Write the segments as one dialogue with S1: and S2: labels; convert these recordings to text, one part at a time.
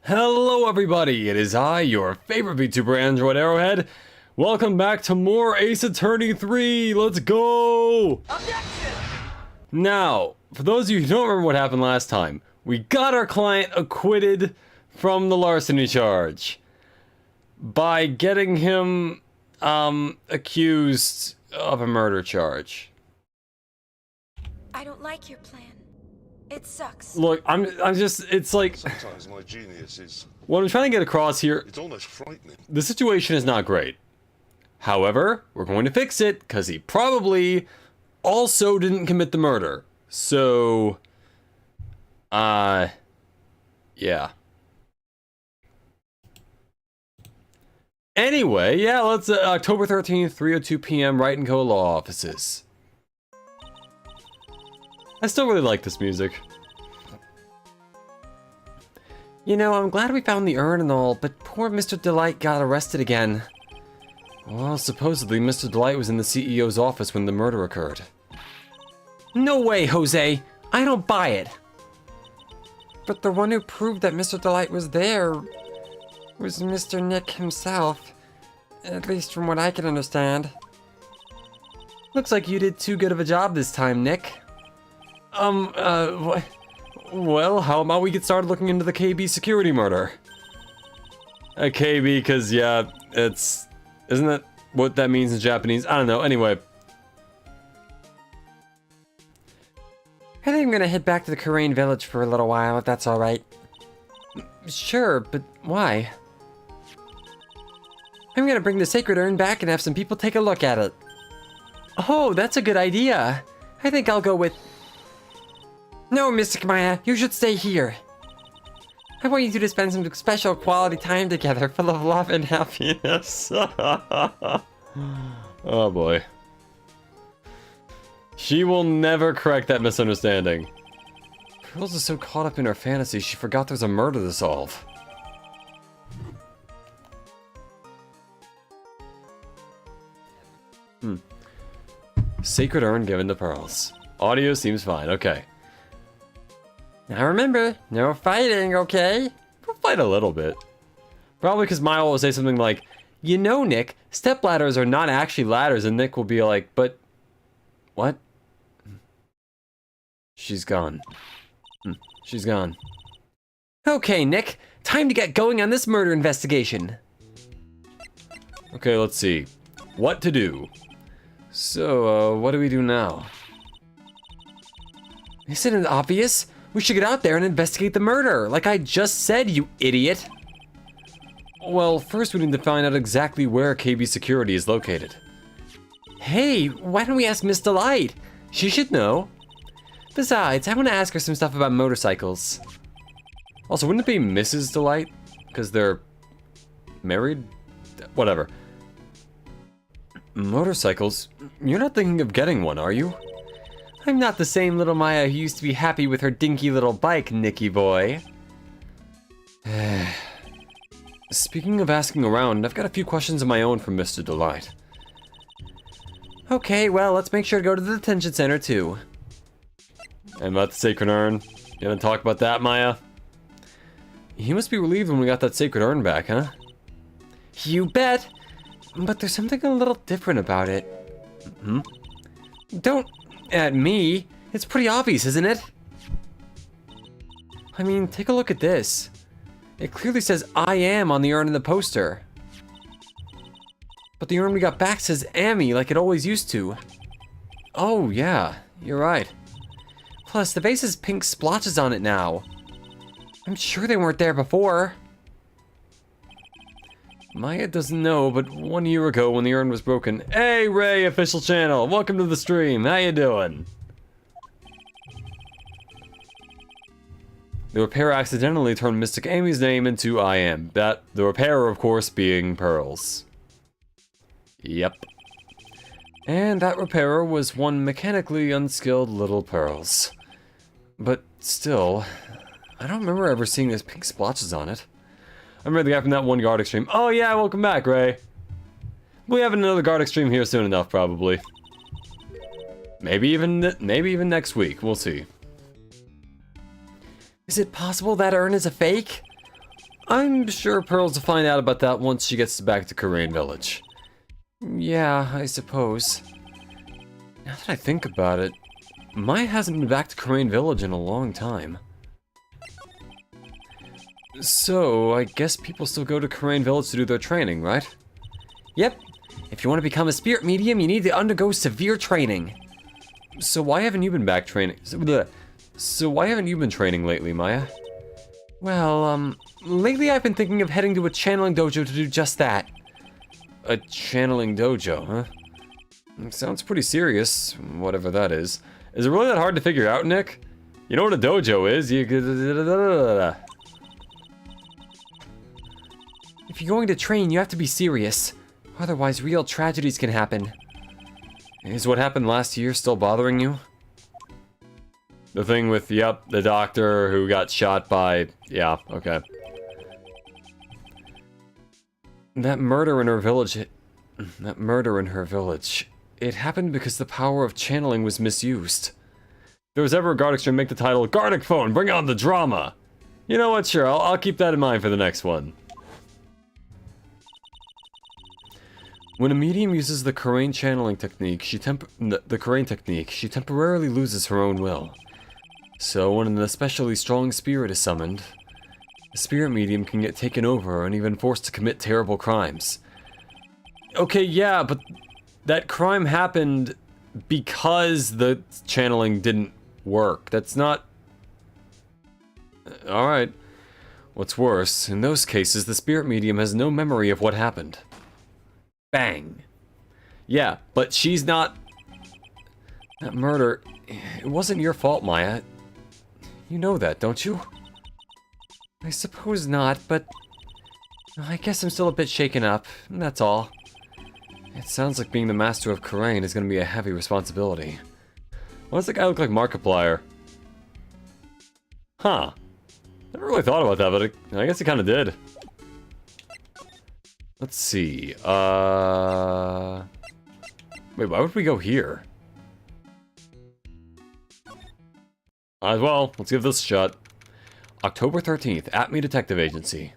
S1: Hello everybody, it is I, your favorite VTuber Android Arrowhead. Welcome back to more Ace Attorney 3, let's go! Objection! Now, for those of you who don't remember what happened last time, we got our client acquitted from the larceny charge by getting him, accused of a murder charge.
S2: I don't like your plan. It sucks.
S1: Look, I'm just, it's like...
S3: Sometimes my genius is...
S1: What I'm trying to get across here...
S3: It's almost frightening.
S1: The situation is not great. However, we're going to fix it, because he probably also didn't commit the murder. So... yeah. Anyway, yeah, let's, October 13th, 3:02 p.m., Write & Co. Law Offices. I still really like this music. You know, I'm glad we found the urn and all, but poor Mr. Delight got arrested again. Well, supposedly Mr. Delight was in the CEO's office when the murder occurred. No way, Jose! I don't buy it! But the one who proved that Mr. Delight was there was Mr. Nick himself. At least from what I can understand. Looks like you did too good of a job this time, Nick. Well, how about we get started looking into the KB security murder? KB, because, yeah, it's... Isn't that what that means in Japanese? I don't know, anyway. I think I'm gonna head back to the Korean village for a little while, if that's alright. Sure, but why? I'm gonna bring the sacred urn back and have some people take a look at it. Oh, that's a good idea. I think I'll go with... No, Mystic Maya, you should stay here. I want you two to spend some special quality time together full of love and happiness. Oh boy. She will never correct that misunderstanding. Pearls is so caught up in her fantasy, she forgot there's a murder to solve. Sacred urn given to Pearls. Audio seems fine, okay. Now remember, no fighting, okay? We'll fight a little bit. Probably because Maya will say something like, you know, Nick, step ladders are not actually ladders, and Nick will be like, but... What? She's gone. She's gone. Okay, Nick, time to get going on this murder investigation. Okay, let's see. What to do? So, what do we do now? Isn't it obvious? We should get out there and investigate the murder, like I just said, you idiot! Well, first we need to find out exactly where KB Security is located. Hey, why don't we ask Miss Delight? She should know. Besides, I want to ask her some stuff about motorcycles. Also, wouldn't it be Mrs. Delight? Because they're... married? Whatever. Motorcycles? You're not thinking of getting one, are you? I'm not the same little Maya who used to be happy with her dinky little bike, Nicky boy. Speaking of asking around, I've got a few questions of my own from Mr. Delight. Okay, well, let's make sure to go to the detention center, too. And about the sacred urn? You gonna talk about that, Maya? He must be relieved when we got that sacred urn back, huh? You bet! But there's something a little different about it. Don't... at me. It's pretty obvious, isn't it? I mean, take a look at this. It clearly says I am on the urn in the poster. But the urn we got back says Amy like it always used to. Oh, yeah, you're right. Plus, the vase has pink splotches on it now. I'm sure they weren't there before. Maya doesn't know, but 1 year ago when the urn was broken... Hey, Ray, official channel! Welcome to the stream, how you doing? The repairer accidentally turned Mystic Amy's name into I am. The repairer, of course, being Pearls. Yep. And that repairer was one mechanically unskilled little Pearls. But still, I don't remember ever seeing those pink splotches on it. I remember the guy from that one Guard Extreme. Oh yeah, welcome back, Ray. We have another Guard Extreme here soon enough, probably. Maybe even next week. We'll see. Is it possible that urn is a fake? I'm sure Pearls will find out about that once she gets back to Korean Village. Yeah, I suppose. Now that I think about it, Maya hasn't been back to Korean Village in a long time. So, I guess people still go to Korean Village to do their training, right? Yep. If you want to become a spirit medium, you need to undergo severe training. So why haven't you been back training? So why haven't you been training lately, Maya? Well, lately I've been thinking of heading to a channeling dojo to do just that. A channeling dojo, huh? Sounds pretty serious, whatever that is. Is it really that hard to figure out, Nick? You know what a dojo is? You could... If you're going to train, you have to be serious. Otherwise, real tragedies can happen. Is what happened last year still bothering you? The thing with, yep, the doctor who got shot by... Yeah, okay. That murder in her village... It happened because the power of channeling was misused. If there was ever a Gardic stream, make the title Gardic Phone, bring on the drama! You know what, sure, I'll keep that in mind for the next one. When a medium uses the Korean channeling technique, she temporarily loses her own will. So when an especially strong spirit is summoned, the spirit medium can get taken over and even forced to commit terrible crimes. Okay, yeah, but that crime happened because the channeling didn't work. That's not... Alright. What's worse, in those cases, the spirit medium has no memory of what happened. Bang. Yeah, but she's not... That murder... It wasn't your fault, Maya. You know that, don't you? I suppose not, but... I guess I'm still a bit shaken up, that's all. It sounds like being the master of Korean is going to be a heavy responsibility. Why does that guy look like Markiplier? Huh. Never really thought about that, but I guess he kind of did. Let's see, wait, why would we go here? Well, let's give this a shot. October 13th, Atme Detective Agency.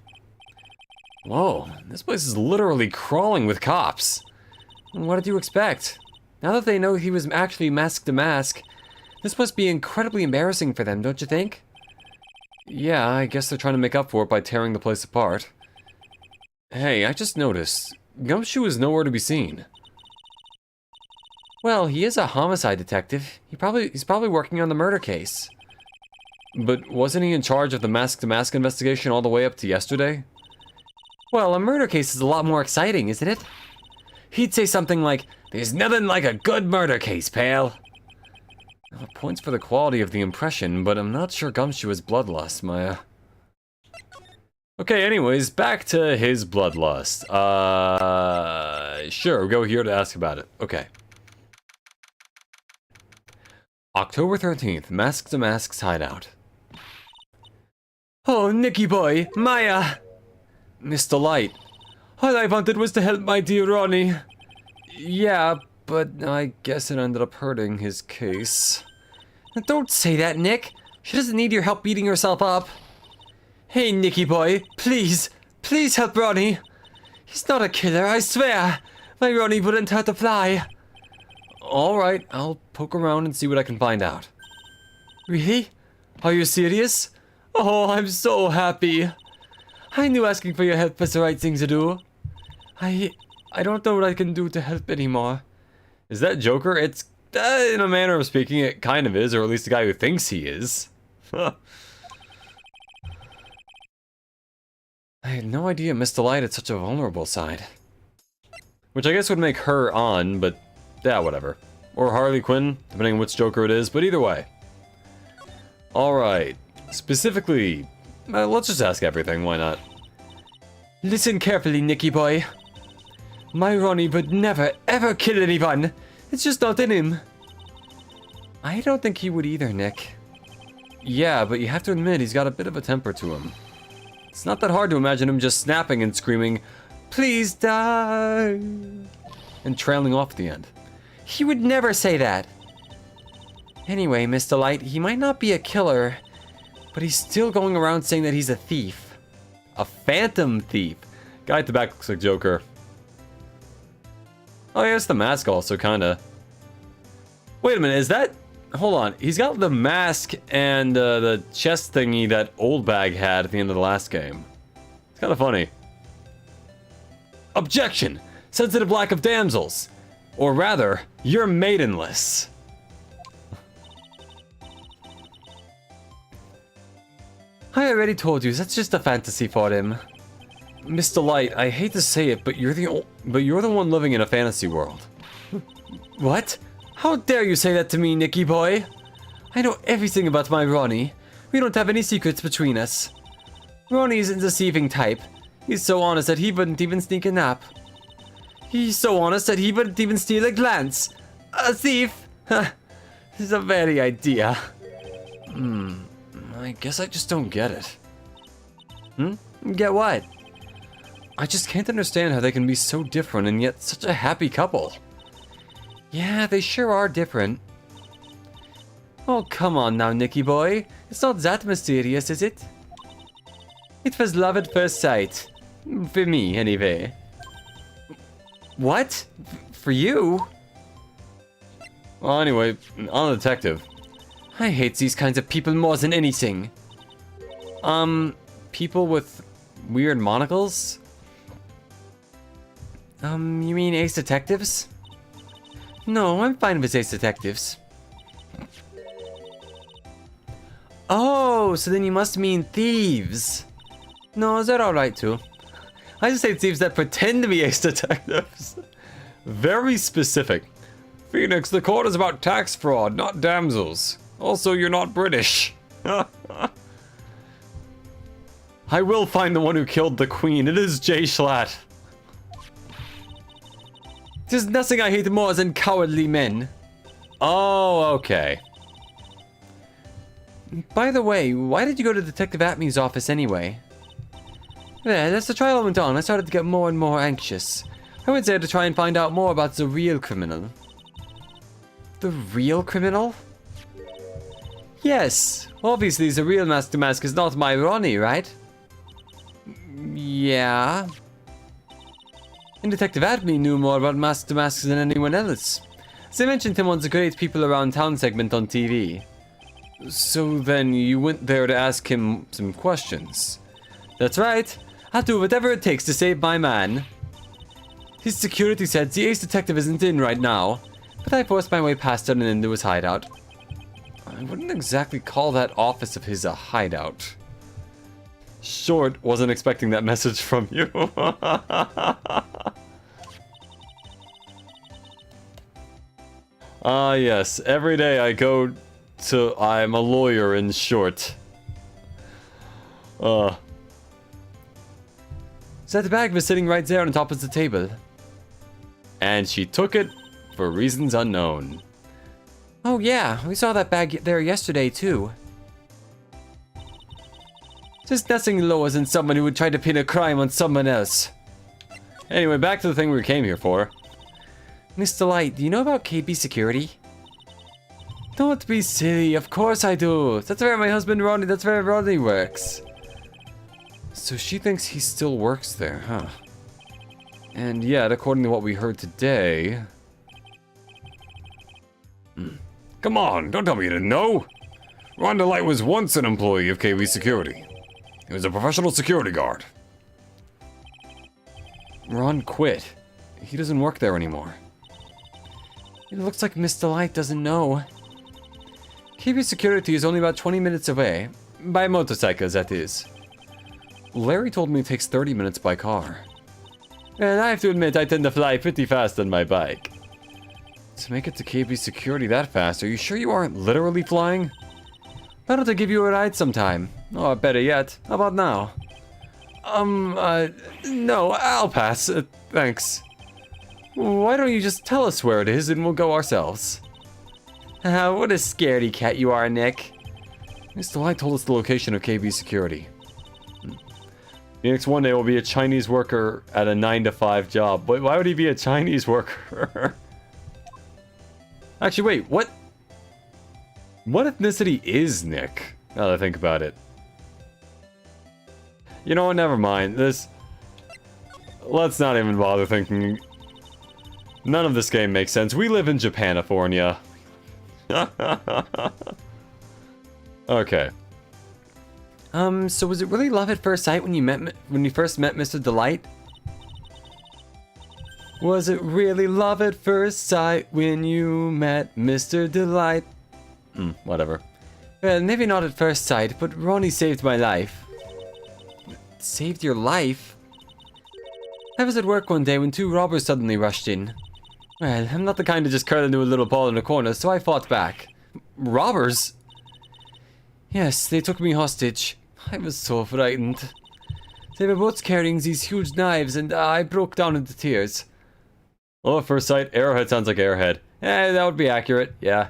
S1: Whoa, this place is literally crawling with cops. What did you expect? Now that they know he was actually masked to mask, this must be incredibly embarrassing for them, don't you think? Yeah, I guess they're trying to make up for it by tearing the place apart. Hey, I just noticed, Gumshoe is nowhere to be seen. Well, he is a homicide detective. He's probably working on the murder case. But wasn't he in charge of the mask-to-mask investigation all the way up to yesterday? Well, a murder case is a lot more exciting, isn't it? He'd say something like, "There's nothing like a good murder case, pal." Well, points for the quality of the impression, but I'm not sure Gumshoe is bloodlust, Maya. Okay, anyways, back to his bloodlust. Sure, we'll go here to ask about it. Okay. October 13th, Mask to Mask's hideout. Oh, Nicky boy, Maya! Mr. Light. All I wanted was to help my dear Ronnie. Yeah, but I guess it ended up hurting his case. Don't say that, Nick. She doesn't need your help beating herself up. Hey, Nicky boy, please help Ronnie. He's not a killer, I swear. My Ronnie wouldn't hurt a fly. Alright, I'll poke around and see what I can find out. Really? Are you serious? Oh, I'm so happy. I knew asking for your help was the right thing to do. I don't know what I can do to help anymore. Is that Joker? It's, in a manner of speaking, it kind of is, or at least the guy who thinks he is. I had no idea Miss Delight had such a vulnerable side. Which I guess would make her on, but yeah, whatever. Or Harley Quinn, depending on which Joker it is, but either way. Alright, specifically, let's just ask everything, why not? Listen carefully, Nicky boy. My Ronnie would never, ever kill anyone. It's just not in him. I don't think he would either, Nick. Yeah, but you have to admit he's got a bit of a temper to him. It's not that hard to imagine him just snapping and screaming, "Please die!" and trailing off at the end. He would never say that. Anyway, Miss Delight, he might not be a killer, but he's still going around saying that he's a thief. A phantom thief. Guy at the back looks like Joker. Oh, yeah, it's the mask also, kinda. Wait a minute, is that... Hold on, he's got the mask and the chest thingy that Old Bag had at the end of the last game. It's kinda funny. Objection! Sensitive lack of damsels. Or rather, you're maidenless. I already told you, that's just a fantasy for him. Mr. Light, I hate to say it, but you're the one living in a fantasy world. What? How dare you say that to me, Nicky boy? I know everything about my Ronnie. We don't have any secrets between us. Ronnie isn't a deceiving type. He's so honest that he wouldn't even sneak a nap. He's so honest that he wouldn't even steal a glance. A thief? This is a very idea. I guess I just don't get it. Get what? I just can't understand how they can be so different and yet such a happy couple. Yeah, they sure are different. Oh, come on now, Nicky boy. It's not that mysterious, is it? It was love at first sight. For me, anyway. What? For you? Well, anyway, I'm a detective. I hate these kinds of people more than anything. People with weird monocles? You mean ace detectives? No, I'm fine with ace detectives. Oh, so then you must mean thieves. No, they're alright too. I just hate thieves that pretend to be ace detectives. Very specific. Phoenix, the court is about tax fraud, not damsels. Also, you're not British. I will find the one who killed the queen. It is Jay Schlatt. There's nothing I hate more than cowardly men. Oh, okay. By the way, why did you go to Detective Atmey's office anyway? Yeah, as the trial went on, I started to get more and more anxious. I went there to try and find out more about the real criminal. The real criminal? Yes, obviously the real mask to mask is not my Ronnie, right? Yeah. And Detective Atmey knew more about mask to masks than anyone else. They mentioned him on the Great People Around Town segment on TV. So then you went there to ask him some questions. That's right. I'll do whatever it takes to save my man. His security said the ace detective isn't in right now, but I forced my way past it and into his hideout. I wouldn't exactly call that office of his a hideout. Short, wasn't expecting that message from you. Ah, yes. Every day I go to... I'm a lawyer in short. That bag was sitting right there on top of the table. And she took it for reasons unknown. Oh yeah, we saw that bag there yesterday too. Just nothing lower than someone who would try to pin a crime on someone else. Anyway, back to the thing we came here for. Mr. Light, do you know about KB Security? Don't be silly, of course I do. That's where my husband Ronnie, that's where Ronnie works. So she thinks he still works there, huh? And yet, according to what we heard today... Come on, don't tell me you didn't know! Rhonda Light was once an employee of KB Security. He was a professional security guard. Ron quit. He doesn't work there anymore. It looks like Mr. Light doesn't know. KB Security is only about 20 minutes away. By motorcycle, that is. Larry told me it takes 30 minutes by car. And I have to admit, I tend to fly pretty fast on my bike. To make it to KB Security that fast, are you sure you aren't literally flying? Why don't I give you a ride sometime? Or better yet, how about now? No, I'll pass. Thanks. Why don't you just tell us where it is and we'll go ourselves? What a scaredy cat you are, Nick. Mr. Light told us the location of KB Security. Phoenix one day will be a Chinese worker at a 9-to-5 job. Wait, why would he be a Chinese worker? Actually, wait, what? What ethnicity is Nick? Now that I think about it. You know what, never mind. Let's not even bother thinking. None of this game makes sense. We live in Japanifornia. Okay. So was it really love at first sight when you first met Mr. Delight? Was it really love at first sight when you met Mr. Delight? Whatever. Well, maybe not at first sight, but Ronnie saved my life. Saved your life? I was at work one day when 2 robbers suddenly rushed in. Well, I'm not the kind to just curl into a little ball in a corner, so I fought back. Robbers? Yes, they took me hostage. I was so frightened. They were both carrying these huge knives, and I broke down into tears. Oh, at first sight, Arrowhead sounds like Airhead. That would be accurate, yeah.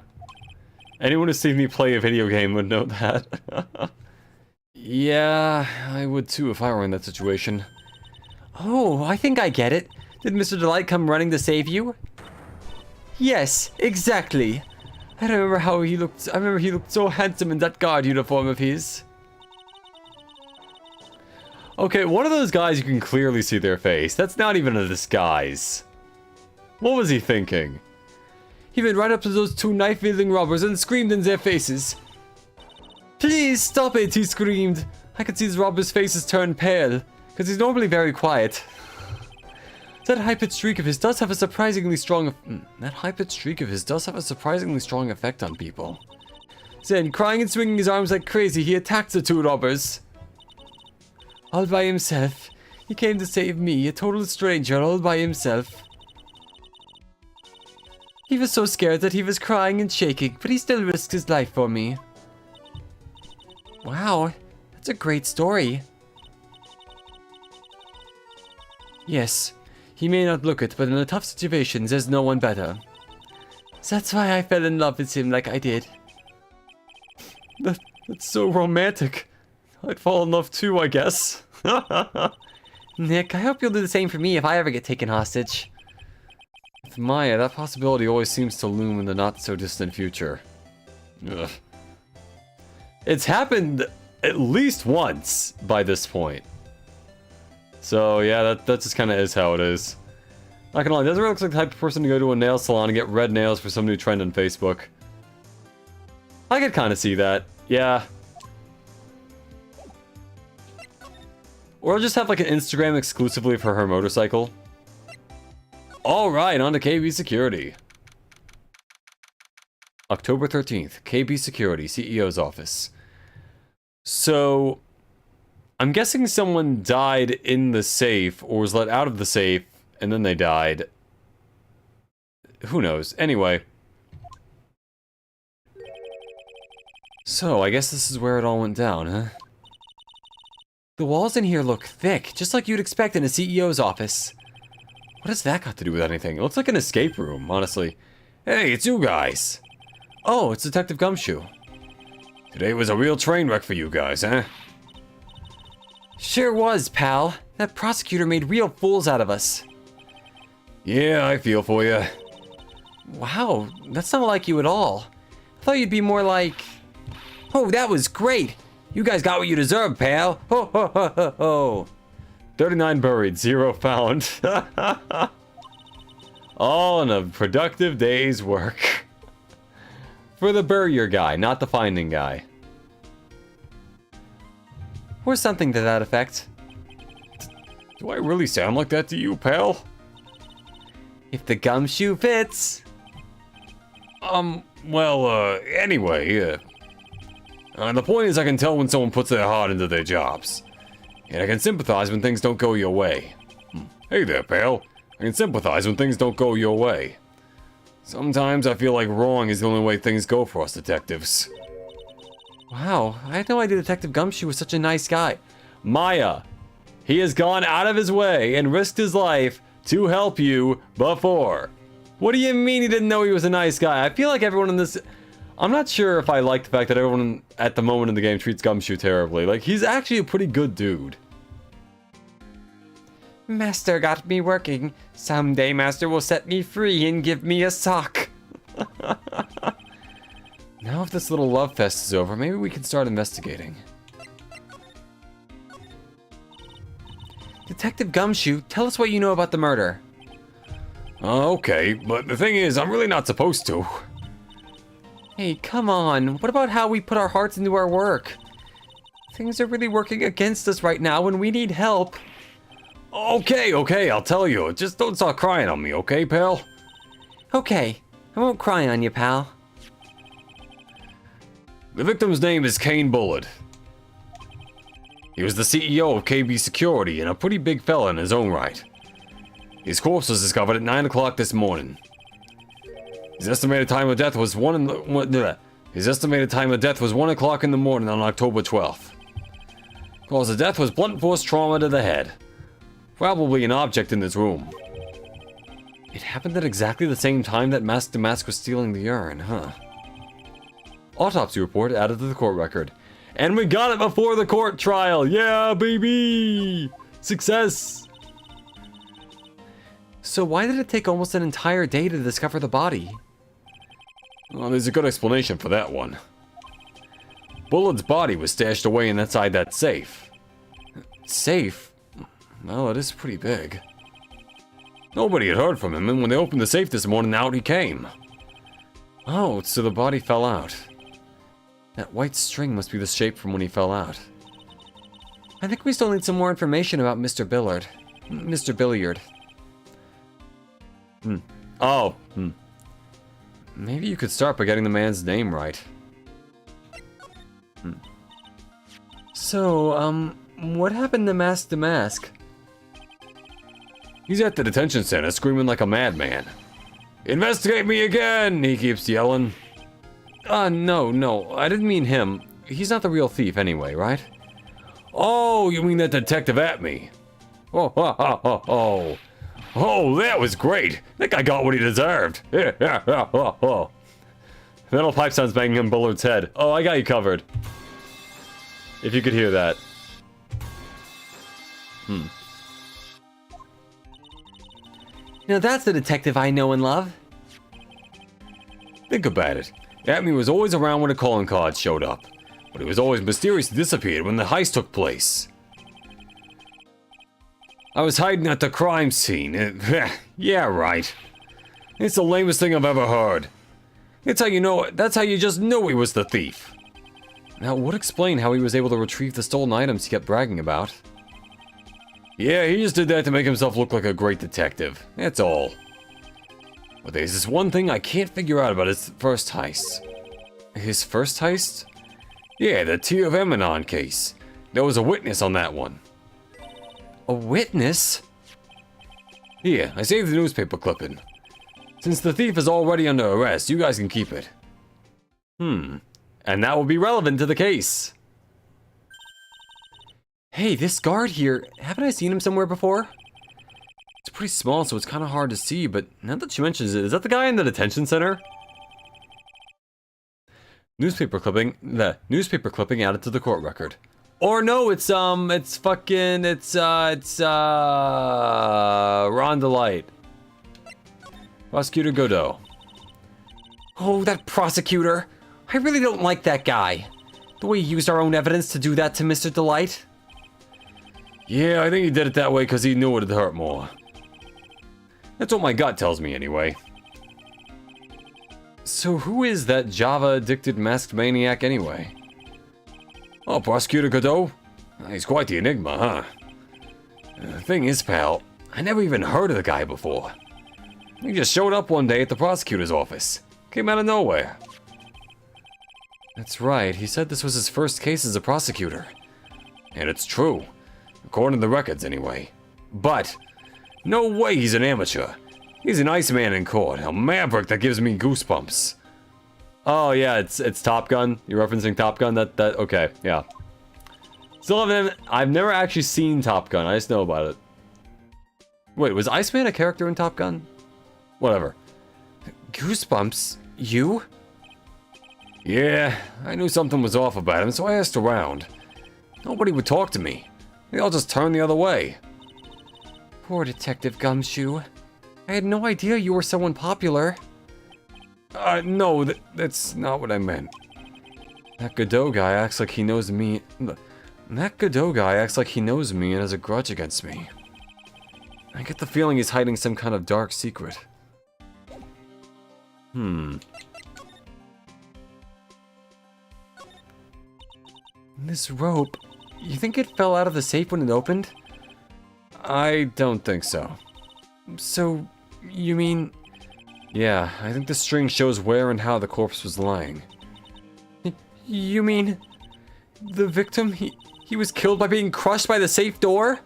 S1: Anyone who's seen me play a video game would know that. Yeah, I would too if I were in that situation. Oh, I think I get it. Did Mr. Delight come running to save you? Yes, exactly. I remember how he looked. I remember he looked so handsome in that guard uniform of his. Okay, one of those guys you can clearly see their face. That's not even a disguise. What was he thinking? He went right up to those 2 knife-wielding robbers and screamed in their faces. Please stop it, he screamed. I could see the robbers' faces turn pale, because he's normally very quiet. That high-pitched shriek of his does have a surprisingly strong effect on people. Then, crying and swinging his arms like crazy, he attacked the 2 robbers. All by himself. He came to save me, a total stranger, all by himself. He was so scared that he was crying and shaking, but he still risked his life for me. Wow, that's a great story. Yes, he may not look it, but in a tough situation, there's no one better. That's why I fell in love with him like I did. That's so romantic. I'd fall in love too, I guess. Nick, I hope you'll do the same for me if I ever get taken hostage. With Maya, that possibility always seems to loom in the not-so-distant future. Ugh. It's happened at least once by this point. So, yeah, that just kind of is how it is. Not gonna lie, doesn't really look like the type of person to go to a nail salon and get red nails for some new trend on Facebook. I could kind of see that, yeah. Or I'll just have like an Instagram exclusively for her motorcycle. Alright, on to KB Security. October 13th, KB Security, CEO's office. So, I'm guessing someone died in the safe, or was let out of the safe, and then they died. Who knows? Anyway. So, I guess this is where it all went down, huh? The walls in here look thick, just like you'd expect in a CEO's office. What has that got to do with anything? It looks like an escape room, honestly. Hey, it's you guys! Oh, it's Detective Gumshoe. Today was a real train wreck for you guys, huh? Sure was, pal. That prosecutor made real fools out of us. Yeah, I feel for you. Wow, that's not like you at all. I thought you'd be more like... Oh, that was great! You guys got what you deserve, pal! Ho ho ho ho ho! 39 buried, 0 found. All in a productive day's work. For the burier guy, not the finding guy. Or something to that effect. Do I really sound like that to you, pal? If the gumshoe fits.
S3: Anyway, the point is I can tell when someone puts their heart into their jobs. And I can sympathize when things don't go your way. Hey there, pal. I can sympathize when things don't go your way. Sometimes I feel like wrong is the only way things go for us detectives.
S1: Wow, I had no idea Detective Gumshoe was such a nice guy.
S3: Maya, he has gone out of his way and risked his life to help you before.
S1: What do you mean he didn't know he was a nice guy? I feel like everyone in this... I'm not sure if I like the fact that everyone at the moment in the game treats Gumshoe terribly. Like, he's actually a pretty good dude. Master got me working. Someday Master will set me free and give me a sock. Now if this little love fest is over, maybe we can start investigating. Detective Gumshoe, tell us what you know about the murder.
S3: Okay, but the thing is, I'm really not supposed to.
S1: Hey, come on. What about how we put our hearts into our work? Things are really working against us right now and we need help.
S3: Okay, I'll tell you. Just don't start crying on me, okay, pal?
S1: Okay, I won't cry on you, pal.
S3: The victim's name is Kane Bullard. He was the CEO of KB Security and a pretty big fella in his own right. His corpse was discovered at 9 o'clock this morning. His estimated time of death was 1 o'clock in the morning on October 12th. Cause of death was blunt force trauma to the head. Probably an object in this room.
S1: It happened at exactly the same time that Mask to Mask was stealing the urine, huh? Autopsy report added to the court record.
S3: And we got it before the court trial! Yeah, baby! Success!
S1: So why did it take almost an entire day to discover the body?
S3: Well, there's a good explanation for that one. Bullard's body was stashed away inside that safe.
S1: Safe? Well, it is pretty big.
S3: Nobody had heard from him, and when they opened the safe this morning, out he came.
S1: Oh, so the body fell out. That white string must be the shape from when he fell out. I think we still need some more information about Mr. Billard. Mr. Billiard. Maybe you could start by getting the man's name right. So, what happened to Mask?
S3: He's at the detention center screaming like a madman. Investigate me again, he keeps yelling.
S1: No, I didn't mean him. He's not the real thief anyway, right?
S3: Oh, you mean that detective at me? Oh, that was great. That guy got what he deserved.
S1: Metal pipe sounds banging on Bullard's head. Oh, I got you covered. If you could hear that. Now that's the detective I know and love.
S3: Think about it. Atme was always around when the calling cards showed up, but he was always mysteriously disappeared when the heist took place. I was hiding at the crime scene. Yeah, right. It's the lamest thing I've ever heard. It's how you know it. That's how you just knew he was the thief.
S1: Now, would explain how he was able to retrieve the stolen items he kept bragging about.
S3: Yeah, he just did that to make himself look like a great detective. That's all. But there's this one thing I can't figure out about his first heist.
S1: His first heist?
S3: Yeah, the Tear of Emanon case. There was a witness on that one.
S1: A witness?
S3: Here, I saved the newspaper clipping. Since the thief is already under arrest, you guys can keep it.
S1: And that will be relevant to the case. Hey, this guard here, haven't I seen him somewhere before? It's pretty small, so it's kind of hard to see, but now that she mentions it, is that the guy in the detention center? Newspaper clipping added to the court record. Or no, it's Ron DeLight. Prosecutor Godot. Oh, that prosecutor. I really don't like that guy. The way he used our own evidence to do that to Mr. DeLight.
S3: Yeah, I think he did it that way because he knew it'd hurt more. That's what my gut tells me anyway.
S1: So who is that Java-addicted masked maniac anyway?
S3: Oh, Prosecutor Godot? He's quite the enigma, huh? The thing is, pal, I never even heard of the guy before. He just showed up one day at the prosecutor's office. Came out of nowhere.
S1: That's right, he said this was his first case as a prosecutor.
S3: And it's true. According to the records, anyway. But, no way he's an amateur. He's an Iceman in court, a maverick that gives me goosebumps.
S1: Oh yeah, it's Top Gun. You're referencing Top Gun? Okay, yeah. Still haven't, I've never actually seen Top Gun, I just know about it. Wait, was Iceman a character in Top Gun? Whatever. Goosebumps? You?
S3: Yeah, I knew something was off about him, so I asked around. Nobody would talk to me. They all just turned the other way.
S1: Poor Detective Gumshoe. I had no idea you were someone popular.
S3: No, that's not what I meant.
S1: That Godot guy acts like he knows me. That Godot guy acts like he knows me and has a grudge against me. I get the feeling he's hiding some kind of dark secret. This rope, you think it fell out of the safe when it opened? I don't think so. So, you mean... Yeah, I think the string shows where and how the corpse was lying. You mean... The victim, he was killed by being crushed by the safe door?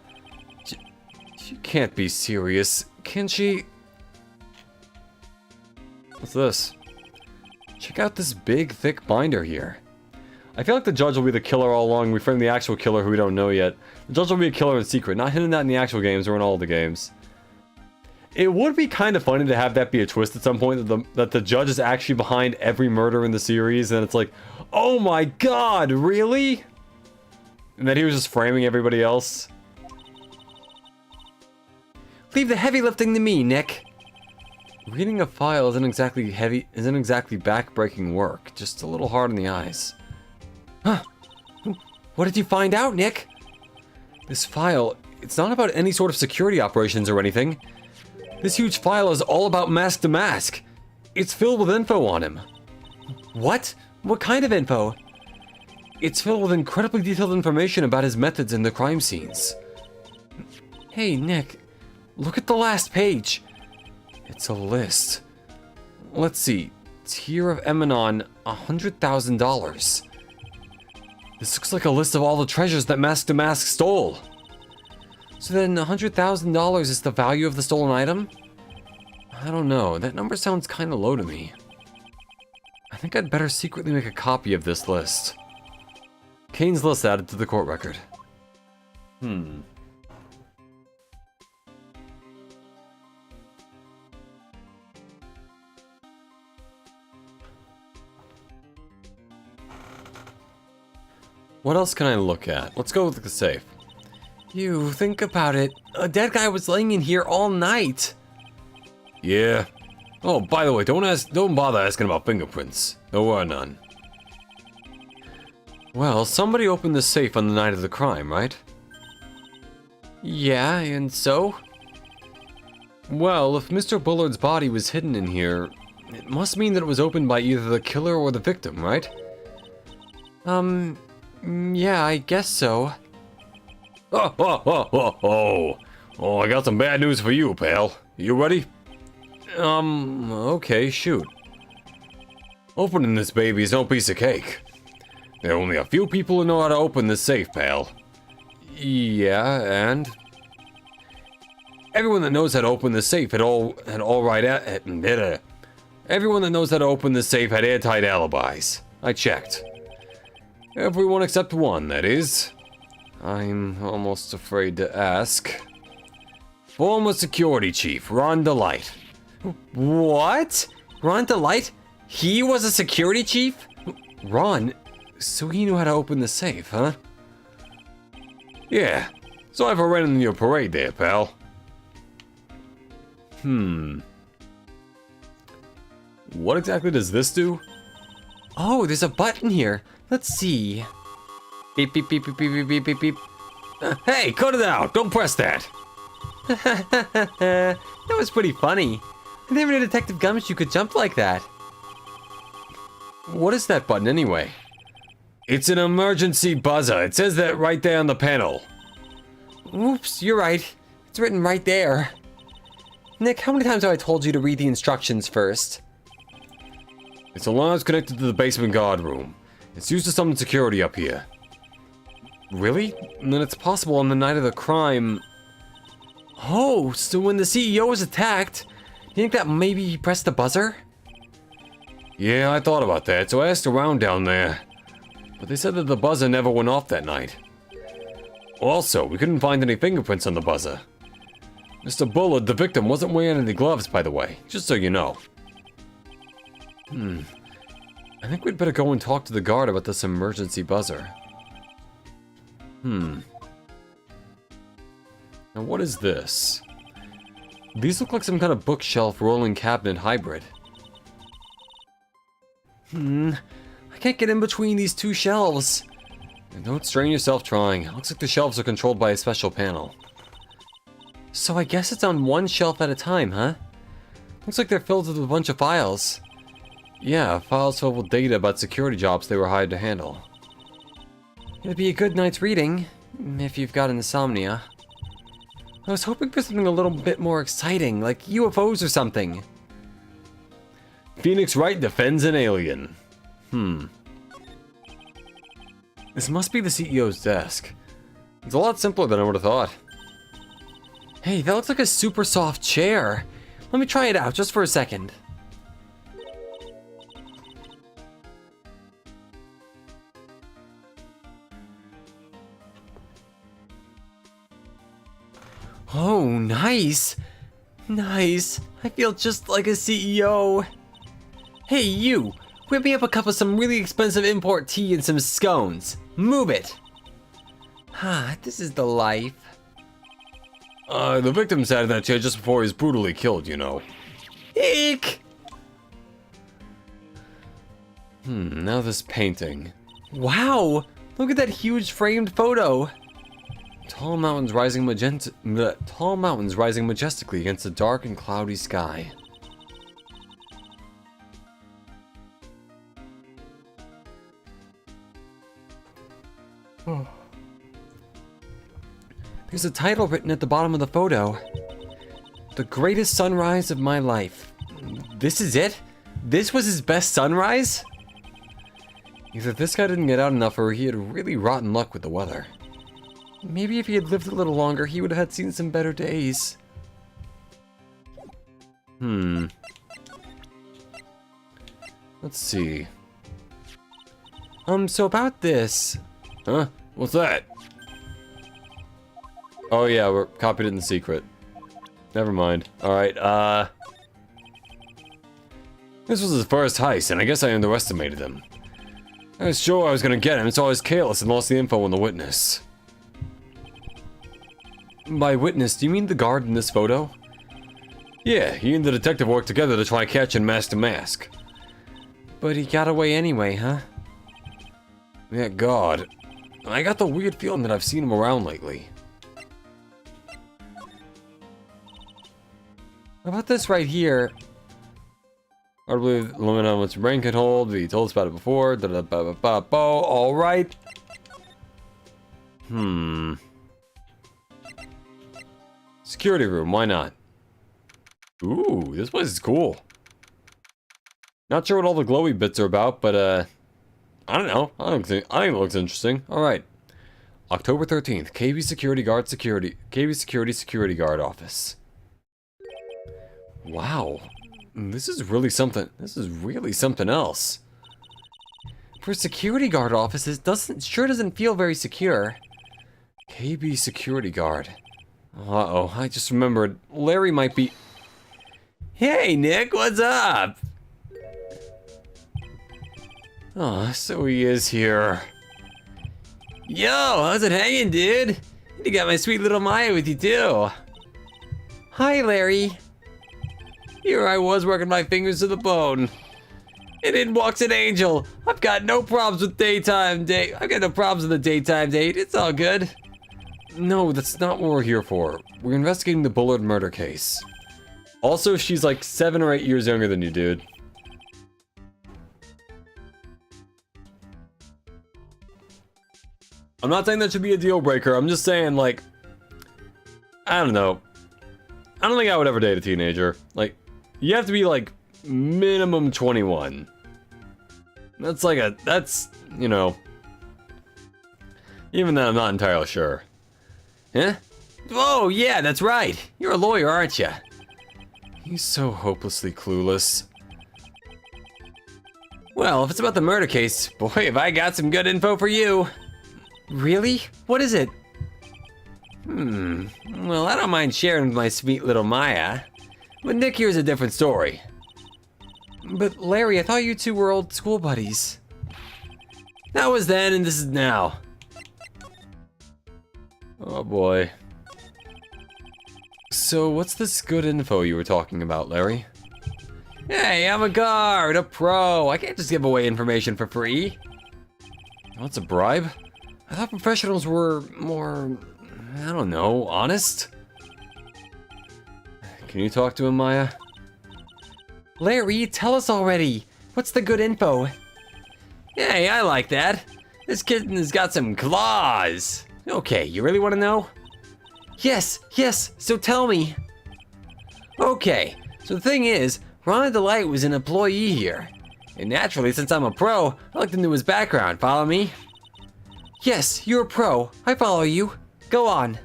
S1: She can't be serious, can she? What's this? Check out this big, thick binder here. I feel like the judge will be the killer all along. We frame the actual killer who we don't know yet. The judge will be a killer in secret, not hidden that in the actual games or in all the games. It would be kind of funny to have that be a twist at some point, that the judge is actually behind every murder in the series, and it's like, oh my god, really? And that he was just framing everybody else. Leave the heavy lifting to me, Nick. Reading a file isn't exactly back-breaking work, just a little hard on the eyes. Huh. What did you find out, Nick? This file, it's not about any sort of security operations or anything. This huge file is all about Mask to Mask. It's filled with info on him. What? What kind of info? It's filled with incredibly detailed information about his methods in the crime scenes. Hey, Nick, look at the last page. It's a list. Let's see. Tier of Emanon, $100,000. This looks like a list of all the treasures that Mask to Mask stole. So then $100,000 is the value of the stolen item? I don't know, that number sounds kinda low to me. I think I'd better secretly make a copy of this list. Kane's list added to the court record. What else can I look at? Let's go with the safe. You think about it. A dead guy was laying in here all night.
S3: Yeah. Oh, by the way, don't bother asking about fingerprints. There were none.
S1: Well, somebody opened the safe on the night of the crime, right? Yeah, and so? Well, if Mr. Bullard's body was hidden in here, it must mean that it was opened by either the killer or the victim, right? Yeah, I guess so.
S3: Oh, I got some bad news for you, pal. You ready?
S1: Okay, shoot.
S3: Opening this baby is no piece of cake. There are only a few people who know how to open this safe, pal.
S1: Yeah, and?
S3: Everyone that knows how to open the safe everyone that knows how to open the safe had airtight alibis. I checked. Everyone except one, that is.
S1: I'm almost afraid to ask.
S3: Former security chief, Ron DeLight.
S1: What? Ron DeLight? He was a security chief? Ron? So he knew how to open the safe, huh?
S3: Yeah. So I've ran in your parade there, pal.
S1: What exactly does this do? Oh, there's a button here. Let's see. Beep, beep, beep, beep, beep, beep, beep, beep.
S3: Hey, cut it out! Don't press that!
S1: That was pretty funny. I never knew Detective Gumshoe could jump like that. What is that button anyway?
S3: It's an emergency buzzer. It says that right there on the panel.
S1: Oops, you're right. It's written right there. Nick, how many times have I told you to read the instructions first?
S3: It's alarms connected to the basement guard room. It's used to summon security up here.
S1: Really? And then it's possible on the night of the crime... Oh, so when the CEO was attacked, do you think that maybe he pressed the buzzer?
S3: Yeah, I thought about that, so I asked around down there. But they said that the buzzer never went off that night. Also, we couldn't find any fingerprints on the buzzer. Mr. Bullard, the victim, wasn't wearing any gloves, by the way, just so you know.
S1: I think we'd better go and talk to the guard about this emergency buzzer. Now what is this? These look like some kind of bookshelf rolling cabinet hybrid. I can't get in between these two shelves. Don't strain yourself trying. Looks like the shelves are controlled by a special panel. So I guess it's on one shelf at a time, huh? Looks like they're filled with a bunch of files. Yeah, files filled with data about security jobs they were hired to handle. It'd be a good night's reading, if you've got insomnia. I was hoping for something a little bit more exciting, like UFOs or something.
S3: Phoenix Wright defends an alien.
S1: This must be the CEO's desk. It's a lot simpler than I would have thought. Hey, that looks like a super soft chair. Let me try it out just for a second. Oh, nice. Nice. I feel just like a CEO. Hey, you. Whip me up a cup of some really expensive import tea and some scones. Move it. This is the life.
S3: The victim sat in that chair just before he was brutally killed, you know.
S1: Eek! Now this painting. Wow! Look at that huge framed photo. Tall mountains rising majestically against a dark and cloudy sky. There's a title written at the bottom of the photo. The greatest sunrise of my life. This is it? This was his best sunrise? Either this guy didn't get out enough or he had really rotten luck with the weather. Maybe if he had lived a little longer, he would have had seen some better days. Let's see. So about this.
S3: Huh? What's that?
S1: Oh yeah, we're copied it in secret. Never mind. Alright,
S3: This was his first heist, and I guess I underestimated him. I was sure I was gonna get him, so I was careless and lost the info on the witness.
S1: By witness, do you mean the guard in this photo?
S3: Yeah, he and the detective worked together to try and catch and mask the mask.
S1: But he got away anyway, huh?
S3: Yeah, God. I got the weird feeling that I've seen him around lately.
S1: How about this right here? I believe the limit on what your brain can hold. We told us about it before. Alright. Security room, why not?
S3: Ooh, this place is cool.
S1: Not sure what all the glowy bits are about, but I don't know. I think it looks interesting. Alright. October 13th, KB Security Security Guard Office. Wow. This is really something. This is really something else. For a security guard office, it sure doesn't feel very secure. KB Security Guard. Uh-oh, I just remembered. Larry might be... Hey, Nick, what's up? Oh, so he is here. Yo, how's it hanging, dude? You got my sweet little Maya with you, too. Hi, Larry. Here I was working my fingers to the bone. And in walks an angel. I've got no problems with I've got no problems with the daytime date. It's all good. No, that's not what we're here for. We're investigating the Bullard murder case. Also, she's like 7 or 8 years younger than you, dude. I'm not saying that should be a deal breaker. I'm just saying, like, I don't know. I don't think I would ever date a teenager. Like, you have to be like minimum 21. That's, you know. Even then, I'm not entirely sure. Huh? Oh, yeah, that's right. You're a lawyer, aren't you? He's so hopelessly clueless. Well, if it's about the murder case, boy, have I got some good info for you. Really? What is it? Well, I don't mind sharing with my sweet little Maya. But Nick here's a different story. But Larry, I thought you two were old school buddies. That was then and this is now. Oh boy. So what's this good info you were talking about, Larry? Hey, I'm a guard, a pro. I can't just give away information for free. What's a bribe? I thought professionals were more, I don't know, honest? Can you talk to him, Maya? Larry, tell us already. What's the good info? Hey, I like that. This kitten's got some claws. Okay, you really want to know? Yes, so tell me. Okay, so the thing is, Ron Delight was an employee here. And naturally, since I'm a pro, I looked into his background. Follow me? Yes, you're a pro. I follow you. Go on.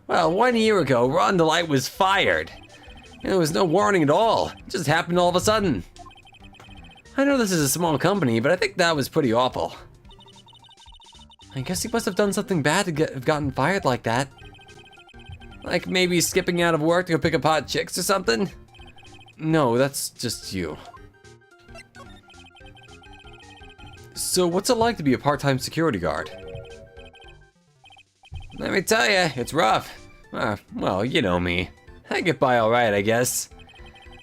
S1: Well, 1 year ago, Ron Delight was fired. And there was no warning at all. It just happened all of a sudden. I know this is a small company, but I think that was pretty awful. I guess he must have done something bad to have gotten fired like that. Like maybe skipping out of work to go pick up hot chicks or something? No, that's just you. So what's it like to be a part-time security guard? Let me tell you, it's rough. Well, you know me. I get by all right, I guess.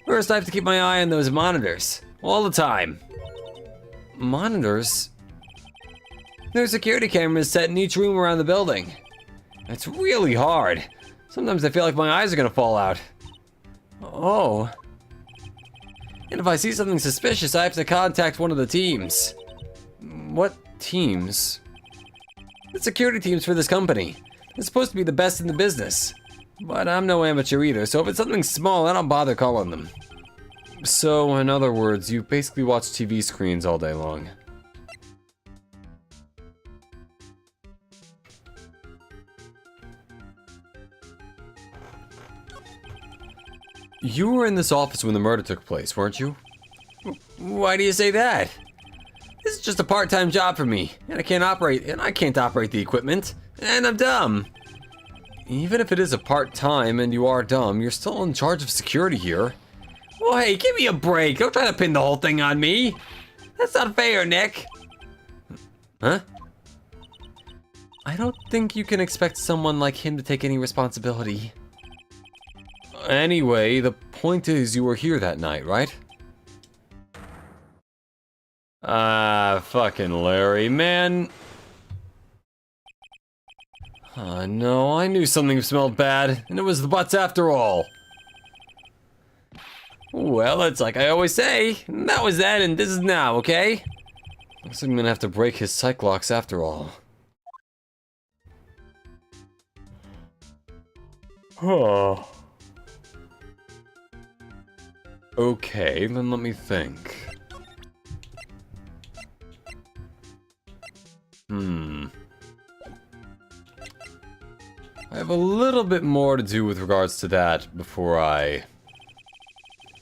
S1: First, I have to keep my eye on those monitors. All the time. Monitors? There's security cameras set in each room around the building. It's really hard. Sometimes I feel like my eyes are gonna fall out. Oh. And if I see something suspicious, I have to contact one of the teams. What teams? The security teams for this company. They're supposed to be the best in the business. But I'm no amateur either, so if it's something small, I don't bother calling them. So, in other words, you basically watch TV screens all day long. You were in this office when the murder took place, weren't you? Why do you say that? This is just a part-time job for me, and I can't operate the equipment, and I'm dumb. Even if it is a part-time and you are dumb, you're still in charge of security here. Well, hey, give me a break. Don't try to pin the whole thing on me. That's not fair, Nick. Huh? I don't think you can expect someone like him to take any responsibility. Anyway, the point is you were here that night, right? Fucking Larry, man. Oh no, I knew something smelled bad, and it was the butts after all. Well, it's like I always say, that was then and this is now, okay? Looks like I'm gonna have to break his psych locks after all. Huh. Okay, then let me think. I have a little bit more to do with regards to that before I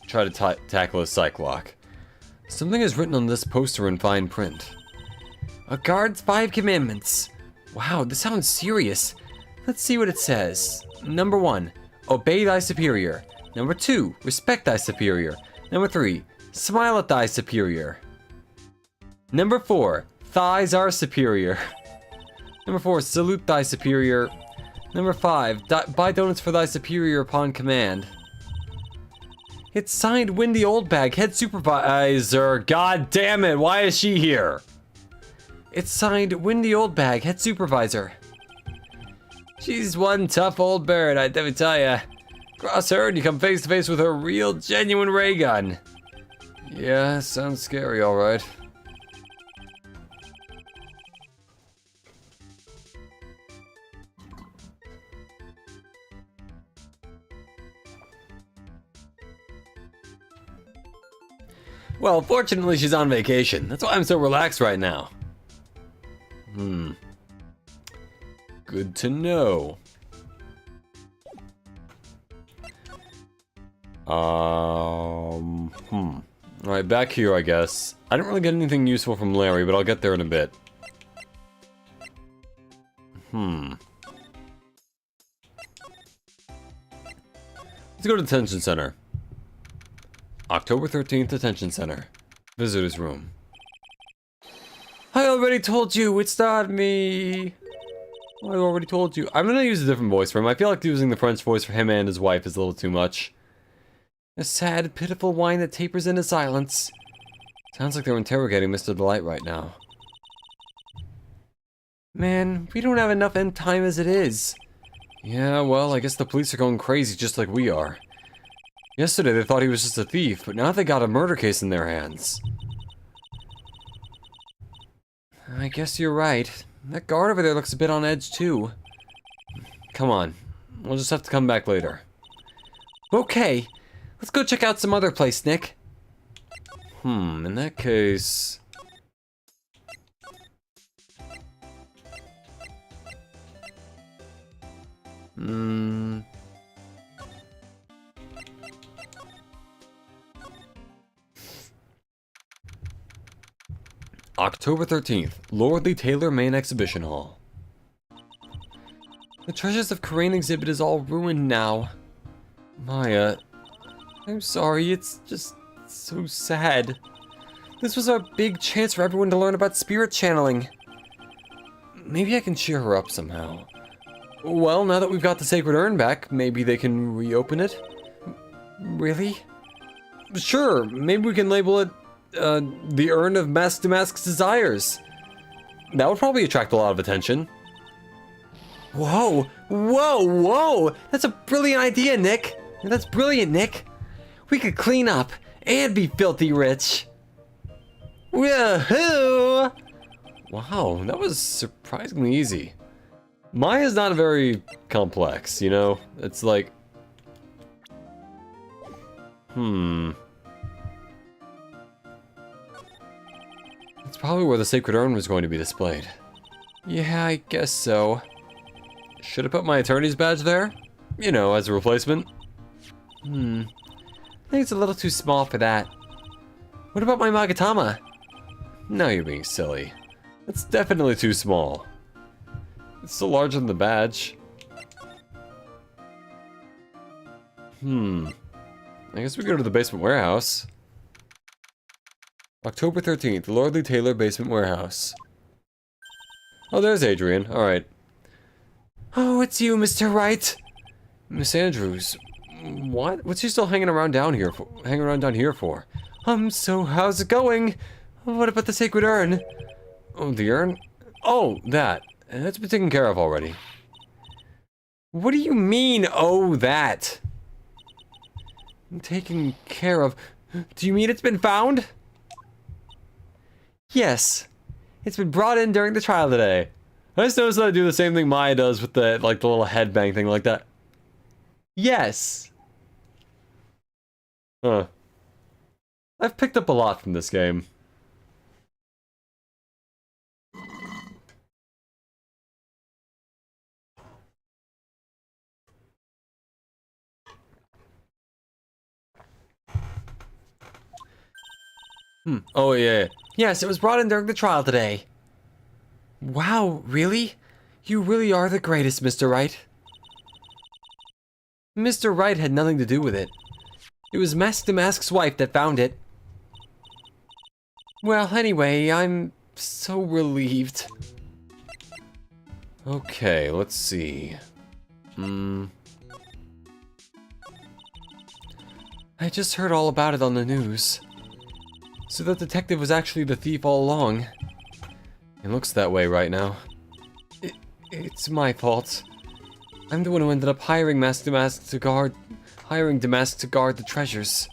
S1: try to tackle a psych lock. Something is written on this poster in fine print. A guard's 5 commandments. Wow, this sounds serious. Let's see what it says. Number 1, obey thy superior. Number 2, respect thy superior. Number 3, smile at thy superior. Number 4, thighs are superior. Number 4, salute thy superior. Number 5, buy donuts for thy superior upon command. It's signed Wendy Oldbag, head supervisor. God damn it, why is she here? It's signed Wendy Oldbag, head supervisor. She's one tough old bird, I never tell ya. Cross her and you come face to face with her real, genuine ray gun. Yeah, sounds scary, alright. Well, fortunately she's on vacation. That's why I'm so relaxed right now. Good to know. Alright, back here, I guess. I didn't really get anything useful from Larry, but I'll get there in a bit. Let's go to the detention center. October 13th, detention center. Visitor's room. I already told you, it's not me. I already told you. I'm gonna use a different voice for him. I feel like using the French voice for him and his wife is a little too much. A sad, pitiful whine that tapers into silence. Sounds like they're interrogating Mr. Delight right now. Man, we don't have enough end time as it is. Yeah, well, I guess the police are going crazy just like we are. Yesterday they thought he was just a thief, but now they got a murder case in their hands. I guess you're right. That guard over there looks a bit on edge too. Come on, we'll just have to come back later. Okay, let's go check out some other place, Nick. In that case... October 13th, Lordly Taylor Main Exhibition Hall. The Treasures of Corain exhibit is all ruined now. Maya, I'm sorry, it's just so sad. This was our big chance for everyone to learn about spirit channeling. Maybe I can cheer her up somehow. Well, now that we've got the Sacred Urn back, maybe they can reopen it? Really? Sure, maybe we can label it, the Urn of Mask to Mask's Desires. That would probably attract a lot of attention. Whoa! Whoa! Whoa! That's a brilliant idea, Nick! That's brilliant, Nick! We could clean up and be filthy rich! Woohoo! Wow, that was surprisingly easy. Maya's not very complex, you know? It's like... It's probably where the Sacred Urn was going to be displayed. Yeah, I guess so. Should have put my attorney's badge there? You know, as a replacement. I think it's a little too small for that. What about my Magatama? No, you're being silly. It's definitely too small. It's still larger than the badge. I guess we go to the basement warehouse. October 13th, Lordly Taylor Basement Warehouse. Oh, there's Adrian. Alright. Oh, it's you, Mr. Wright. Miss Andrews. What? What's she still hanging around down here for? So how's it going? What about the Sacred Urn? Oh, the urn? Oh, that. That's been taken care of already. What do you mean, oh, that? Taken care of? Do you mean it's been found? Yes. It's been brought in during the trial today. I just noticed that I do the same thing Maya does with the, like, the little headbang thing like that. Yes. Huh. I've picked up a lot from this game. Oh, yeah. Yes, it was brought in during the trial today. Wow, really? You really are the greatest, Mr. Wright. Mr. Wright had nothing to do with it. It was Mask to Mask's wife that found it. Well, anyway, I'm so relieved. Okay, let's see. I just heard all about it on the news. So the detective was actually the thief all along. It looks that way right now. It's my fault. I'm the one who ended up hiring Damask to guard the treasures.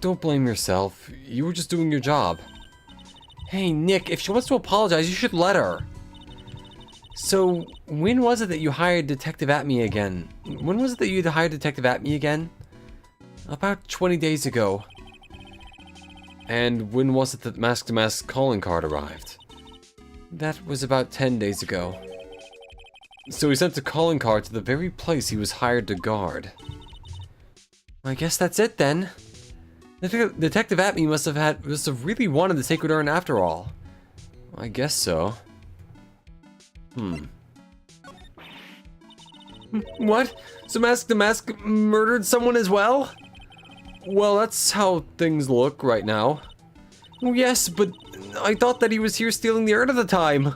S1: Don't blame yourself. You were just doing your job. Hey, Nick, if she wants to apologize, you should let her. So, when was it that you hired Detective Atme again? When was it that you hired Detective Atme again? About 20 days ago. And when was it that Mask to Mask's calling card arrived? That was about 10 days ago. So he sent a calling card to the very place he was hired to guard. I guess that's it then. Detective Atme must have really wanted the Sacred Urn after all. I guess so. What? So Mask to Mask murdered someone as well? Well, that's how things look right now. Yes, but I thought that he was here stealing the urn at the time.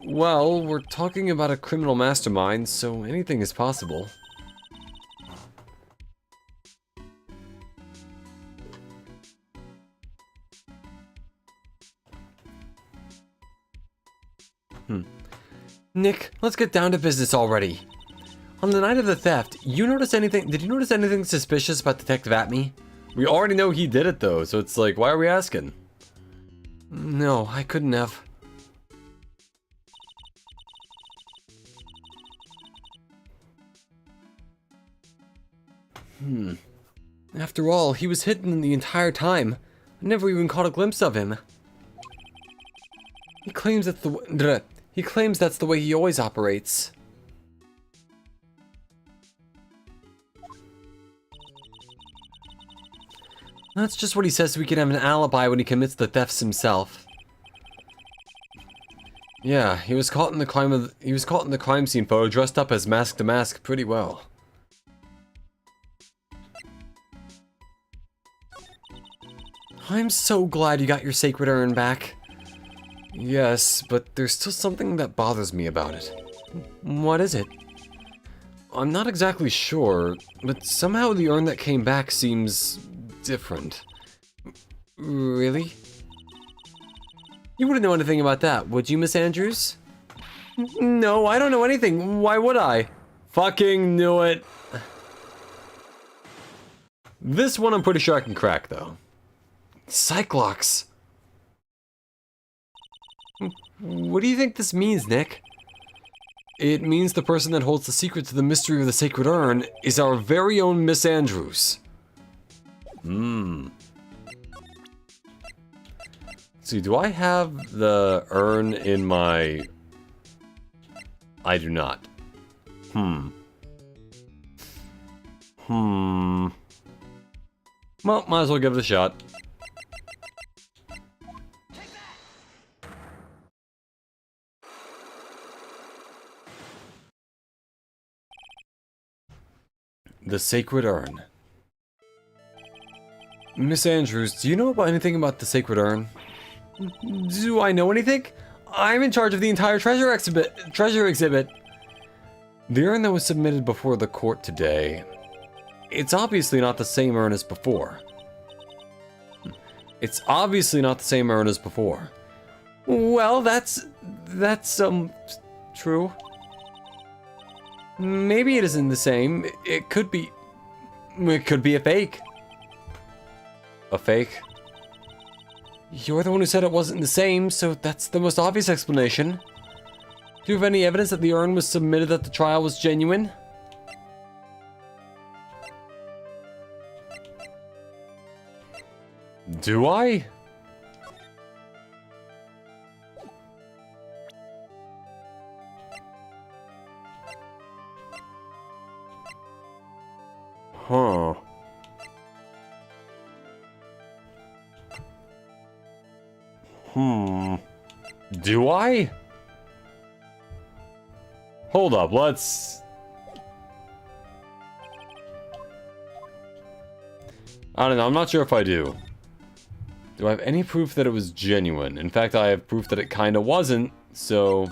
S1: Well, we're talking about a criminal mastermind, so anything is possible. Nick, let's get down to business already. On the night of the theft, did you notice anything suspicious about Detective Atme? We already know he did it though, so it's like, why are we asking? No, I couldn't have. After all, he was hidden the entire time. I never even caught a glimpse of him. He claims that's the way he always operates. That's just what he says so he can have an alibi when he commits the thefts himself. Yeah, he was caught in the crime scene photo dressed up as Mask to Mask pretty well. I'm so glad you got your sacred urn back. Yes, but there's still something that bothers me about it. What is it? I'm not exactly sure, but somehow the urn that came back seems different. Really? You wouldn't know anything about that, would you, Miss Andrews? No, I don't know anything. Why would I? Fucking knew it. This one I'm pretty sure I can crack, though. Cyclops. What do you think this means, Nick? It means the person that holds the secret to the mystery of the sacred urn is our very own Miss Andrews. Let's see, do I have the urn in my... I do not. Well, might as well give it a shot. The Sacred Urn. Miss Andrews, do you know about anything about the Sacred Urn? Do I know anything? I'm in charge of the entire treasure exhibit. The urn that was submitted before the court today. It's obviously not the same urn as before. Well, that's true. Maybe it isn't the same. It could be a fake. A fake? You're the one who said it wasn't the same, so that's the most obvious explanation. Do you have any evidence that the urn was submitted at the trial was genuine? Do I? Huh. Do I? Hold up, let's... I don't know, I'm not sure if I do. Do I have any proof that it was genuine? In fact, I have proof that it kinda wasn't, so...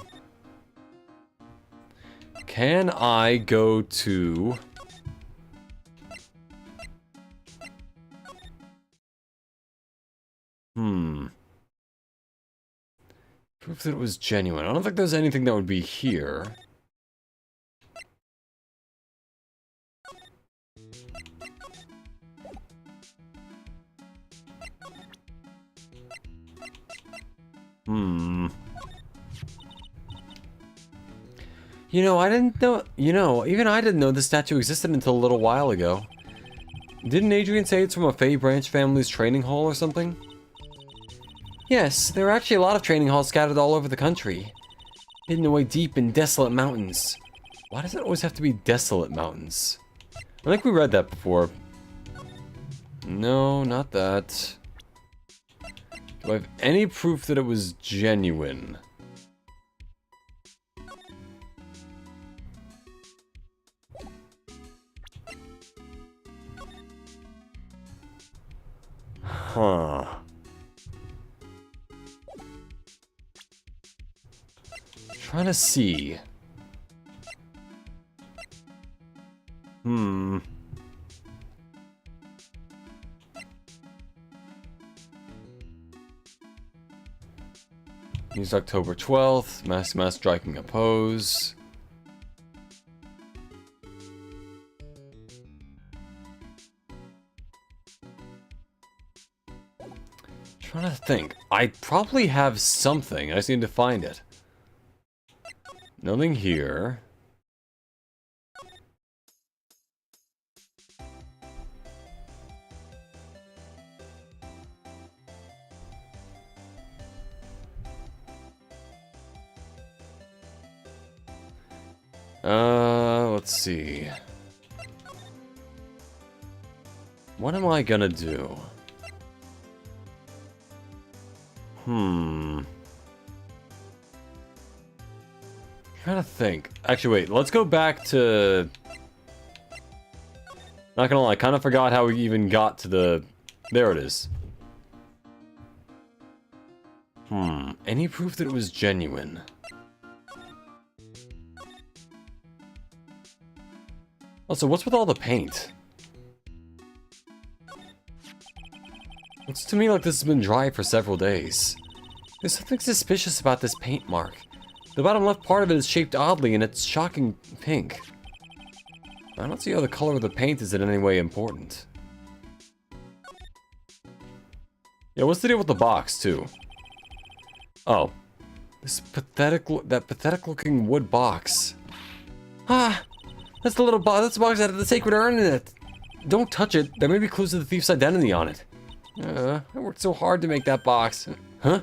S1: Can I go to... Proof that it was genuine. I don't think there's anything that would be here. You know, even I didn't know this statue existed until a little while ago. Didn't Adrian say it's from a Fey branch family's training hall or something? Yes, there are actually a lot of training halls scattered all over the country. Hidden away deep in desolate mountains. Why does it always have to be desolate mountains? I think we read that before. No, not that. Do I have any proof that it was genuine? Huh. Trying to see. Used October 12th. Mask striking a pose. Trying to think. I probably have something. I just need to find it. Nothing here. Let's see. What am I gonna do? Trying to think. Actually, wait. Let's go back to... Not gonna lie, I kind of forgot how we even got to the... There it is. Any proof that it was genuine? Also, what's with all the paint? Looks to me like this has been dry for several days. There's something suspicious about this paint mark. The bottom left part of it is shaped oddly and it's shocking pink. I don't see how the color of the paint is in any way important. Yeah, what's the deal with the box, too? Oh. That pathetic looking wood box. Ah! That's the little box. That's the box that had the sacred urn in it. Don't touch it. There may be clues to the thief's identity on it. I worked so hard to make that box. Huh?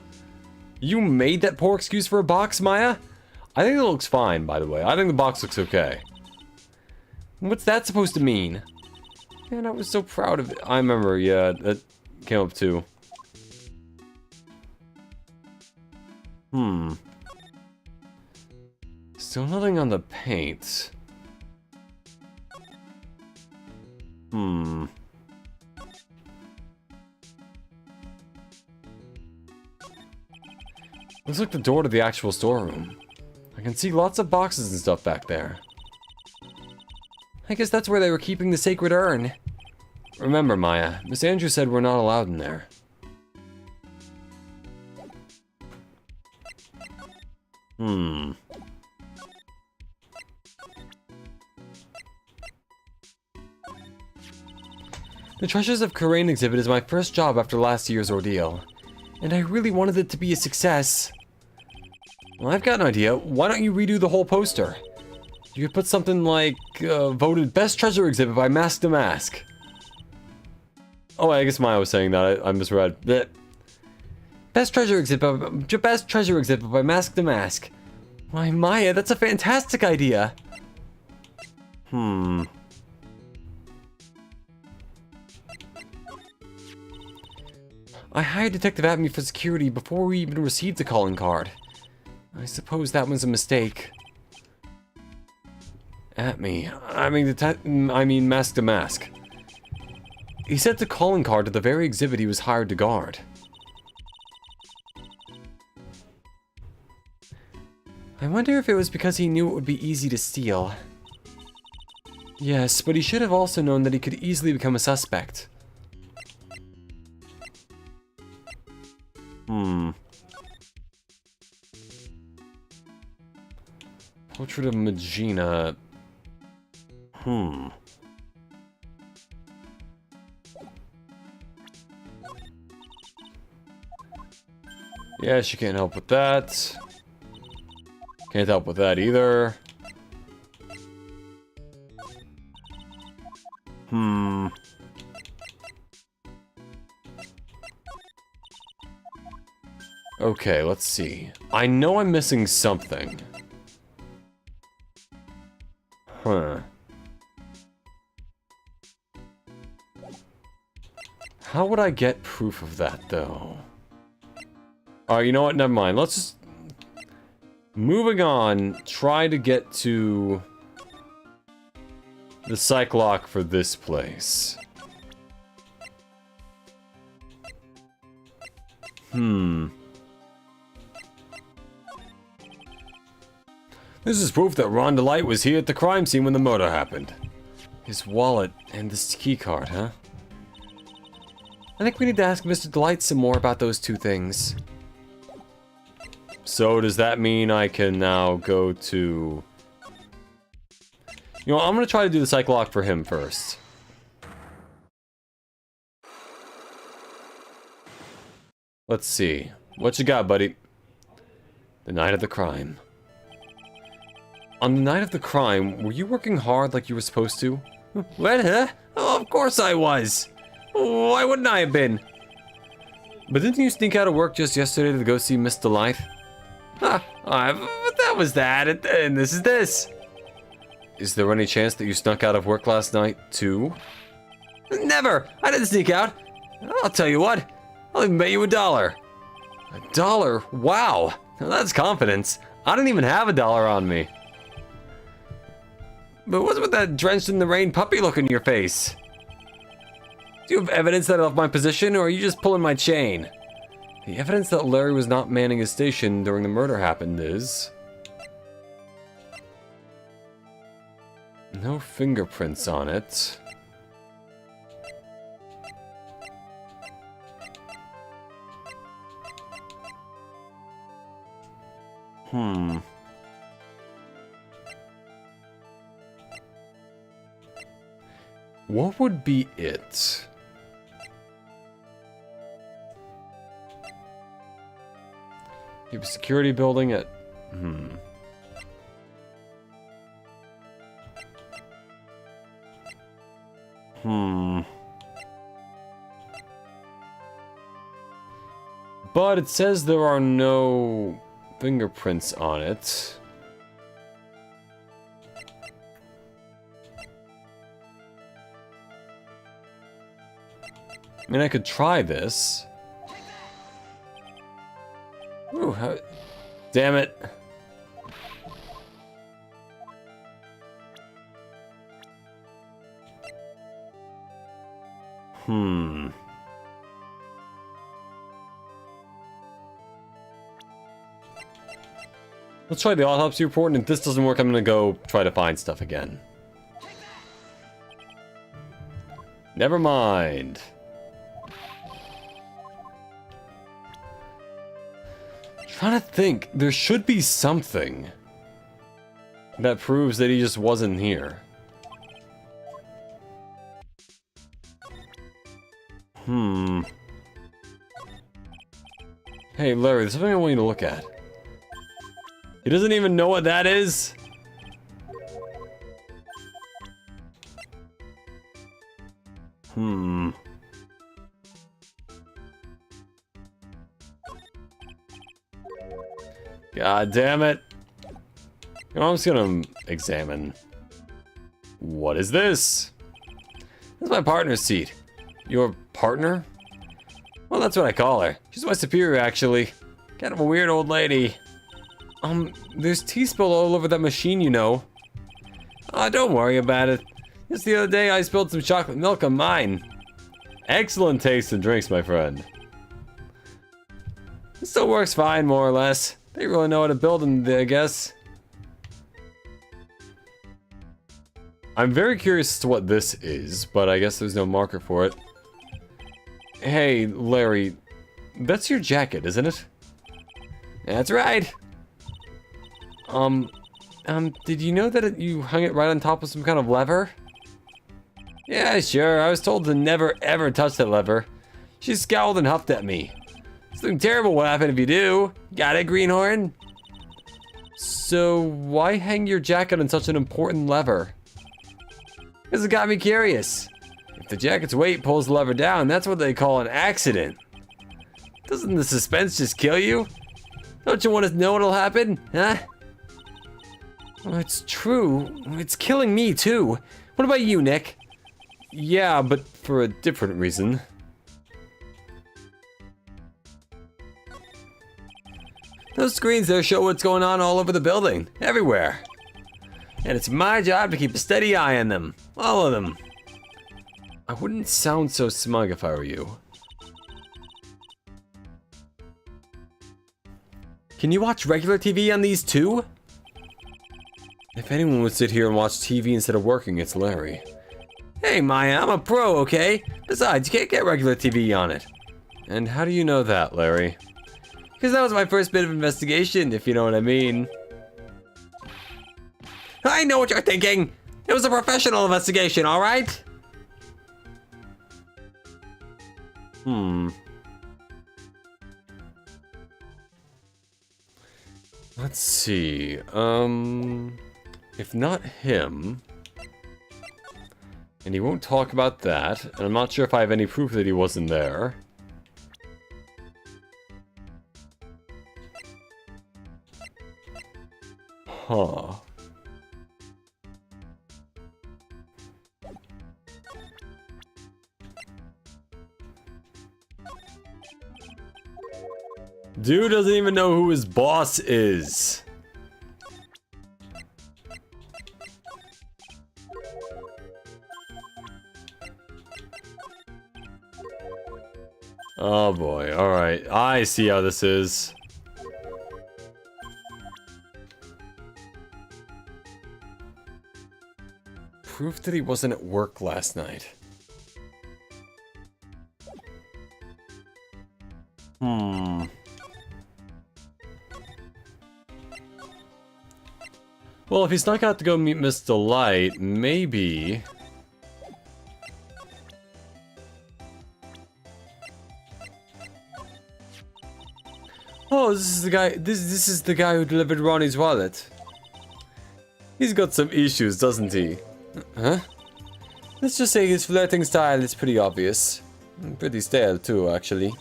S1: You made that poor excuse for a box, Maya? I think it looks fine, by the way. I think the box looks okay. What's that supposed to mean? Man, I was so proud of it. I remember, yeah, that came up too. Still nothing on the paint. Looks like the door to the actual storeroom. I can see lots of boxes and stuff back there. I guess that's where they were keeping the sacred urn. Remember, Maya, Miss Andrews said we're not allowed in there. The Treasures of Karain exhibit is my first job after last year's ordeal, and I really wanted it to be a success. Well, I've got an idea. Why don't you redo the whole poster? You could put something like, voted Best Treasure Exhibit by Mask to Mask. Oh, I guess Maya was saying that. I misread. Blech. Best Treasure Exhibit by Mask to Mask. Why, Maya, that's a fantastic idea. I hired Detective Atme for security before we even received the calling card. I suppose that was a mistake. Atme. I mean Mask to Mask. He sent the calling card to the very exhibit he was hired to guard. I wonder if it was because he knew it would be easy to steal. Yes, but he should have also known that he could easily become a suspect. Portrait of Magina. Yeah, she can't help with that. Can't help with that either. Okay, let's see. I know I'm missing something. How would I get proof of that, though? Alright, you know what? Never mind. Let's just... Moving on, try to get to... the psych lock for this place. This is proof that Ron DeLight was here at the crime scene when the murder happened. His wallet and this keycard, huh? I think we need to ask Mr. DeLight some more about those two things. So does that mean I can now go to... You know, I'm gonna try to do the cycle lock for him first. Let's see. What you got, buddy? The night of the crime. On the night of the crime, were you working hard like you were supposed to? What, huh? Oh, of course I was. Why wouldn't I have been? But didn't you sneak out of work just yesterday to go see Miss Delight? Huh, but that was that, and this is this. Is there any chance that you snuck out of work last night, too? Never! I didn't sneak out. I'll tell you what. I'll even bet you $1. $1? Wow! Now that's confidence. I don't even have $1 on me. But what's with that drenched in the rain puppy look in your face? Do you have evidence that I left my position, or are you just pulling my chain? The evidence that Larry was not manning his station during the murder happened is... no fingerprints on it. What would be it? You have a security building at... But it says there are no fingerprints on it. I mean, I could try this. Ooh, how... Damn it. Let's try the autopsy report, and if this doesn't work, I'm gonna go try to find stuff again. Never mind. Trying to think, there should be something that proves that he just wasn't here. Hey, Larry, there's something I want you to look at. He doesn't even know what that is? God damn it. You know, I'm just gonna examine. What is this? This is my partner's seat. Your partner? Well, that's what I call her. She's my superior, actually. Kind of a weird old lady. There's tea spill all over that machine, you know. Don't worry about it. Just the other day, I spilled some chocolate milk on mine. Excellent taste in drinks, my friend. It still works fine, more or less. They really know how to build them, I guess. I'm very curious as to what this is, but I guess there's no marker for it. Hey, Larry, that's your jacket, isn't it? That's right. Did you know that you hung it right on top of some kind of lever? Yeah, sure. I was told to never ever touch that lever. She scowled and huffed at me. Something terrible will happen if you do. Got it, Greenhorn? So, why hang your jacket on such an important lever? Because it got me curious. If the jacket's weight pulls the lever down, that's what they call an accident. Doesn't the suspense just kill you? Don't you want to know what'll happen, huh? Well, it's true. It's killing me, too. What about you, Nick? Yeah, but for a different reason. Those screens there show what's going on all over the building. Everywhere. And it's my job to keep a steady eye on them. All of them. I wouldn't sound so smug if I were you. Can you watch regular TV on these too? If anyone would sit here and watch TV instead of working, it's Larry. Hey Maya, I'm a pro, okay? Besides, you can't get regular TV on it. And how do you know that, Larry? Because that was my first bit of investigation, if you know what I mean. I know what you're thinking! It was a professional investigation, alright? Let's see, if not him, and he won't talk about that, and I'm not sure if I have any proof that he wasn't there. Huh. Dude doesn't even know who his boss is. Oh boy, alright. I see how this is. Proof that he wasn't at work last night. Well, if he snuck out to go meet Miss Delight, maybe... Oh, this is the guy. This is the guy who delivered Ronnie's wallet. He's got some issues, doesn't he? Huh? Let's just say his flirting style is pretty obvious. Pretty stale too, actually.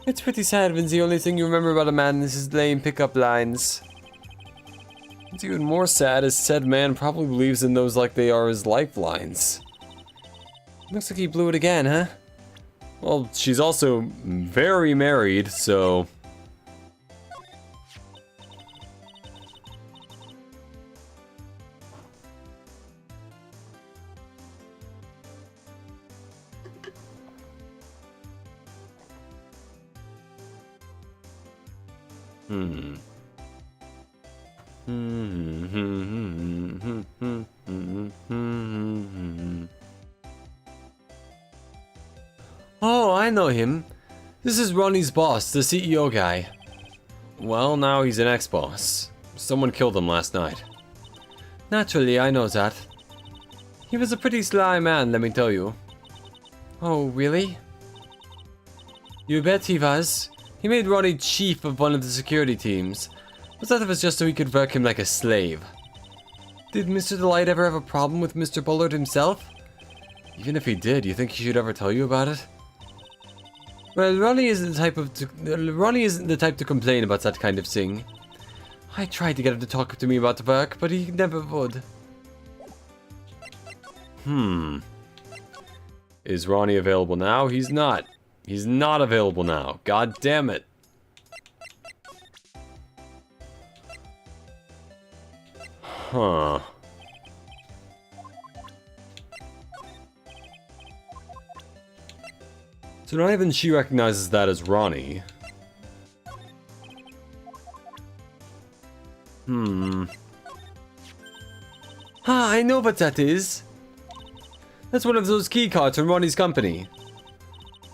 S1: It's pretty sad when the only thing you remember about a man is his lame pickup lines. What's even more sad is said man probably believes in those like they are his lifelines. Looks like he blew it again, huh? Well, she's also very married, so... Oh, I know him. This is Ronnie's boss, the CEO guy. Well, now he's an ex-boss. Someone killed him last night. Naturally, I know that. He was a pretty sly man, let me tell you. Oh, really? You bet he was. He made Ronnie chief of one of the security teams, but that was just so he could work him like a slave. Did Mr. Delight ever have a problem with Mr. Bullard himself? Even if he did, you think he should ever tell you about it? Well, Ronnie isn't the type to complain about that kind of thing. I tried to get him to talk to me about work, but he never would. Is Ronnie available now? He's not. He's not available now. God damn it. Huh. So not even she recognizes that as Ronnie. Ah, I know what that is. That's one of those key cards from Ronnie's company.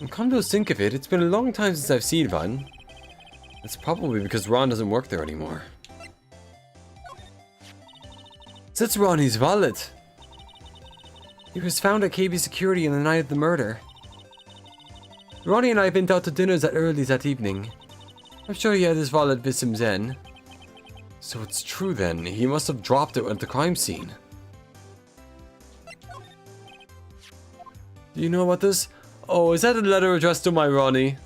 S1: And come to think of it, it's been a long time since I've seen one. That's probably because Ron doesn't work there anymore. That's Ronnie's wallet. It was found at KB Security on the night of the murder. Ronnie and I went out to dinner that early that evening. I'm sure he had his wallet with him then. So it's true then, he must have dropped it at the crime scene. Do you know about this? Oh, is that a letter addressed to my Ronnie?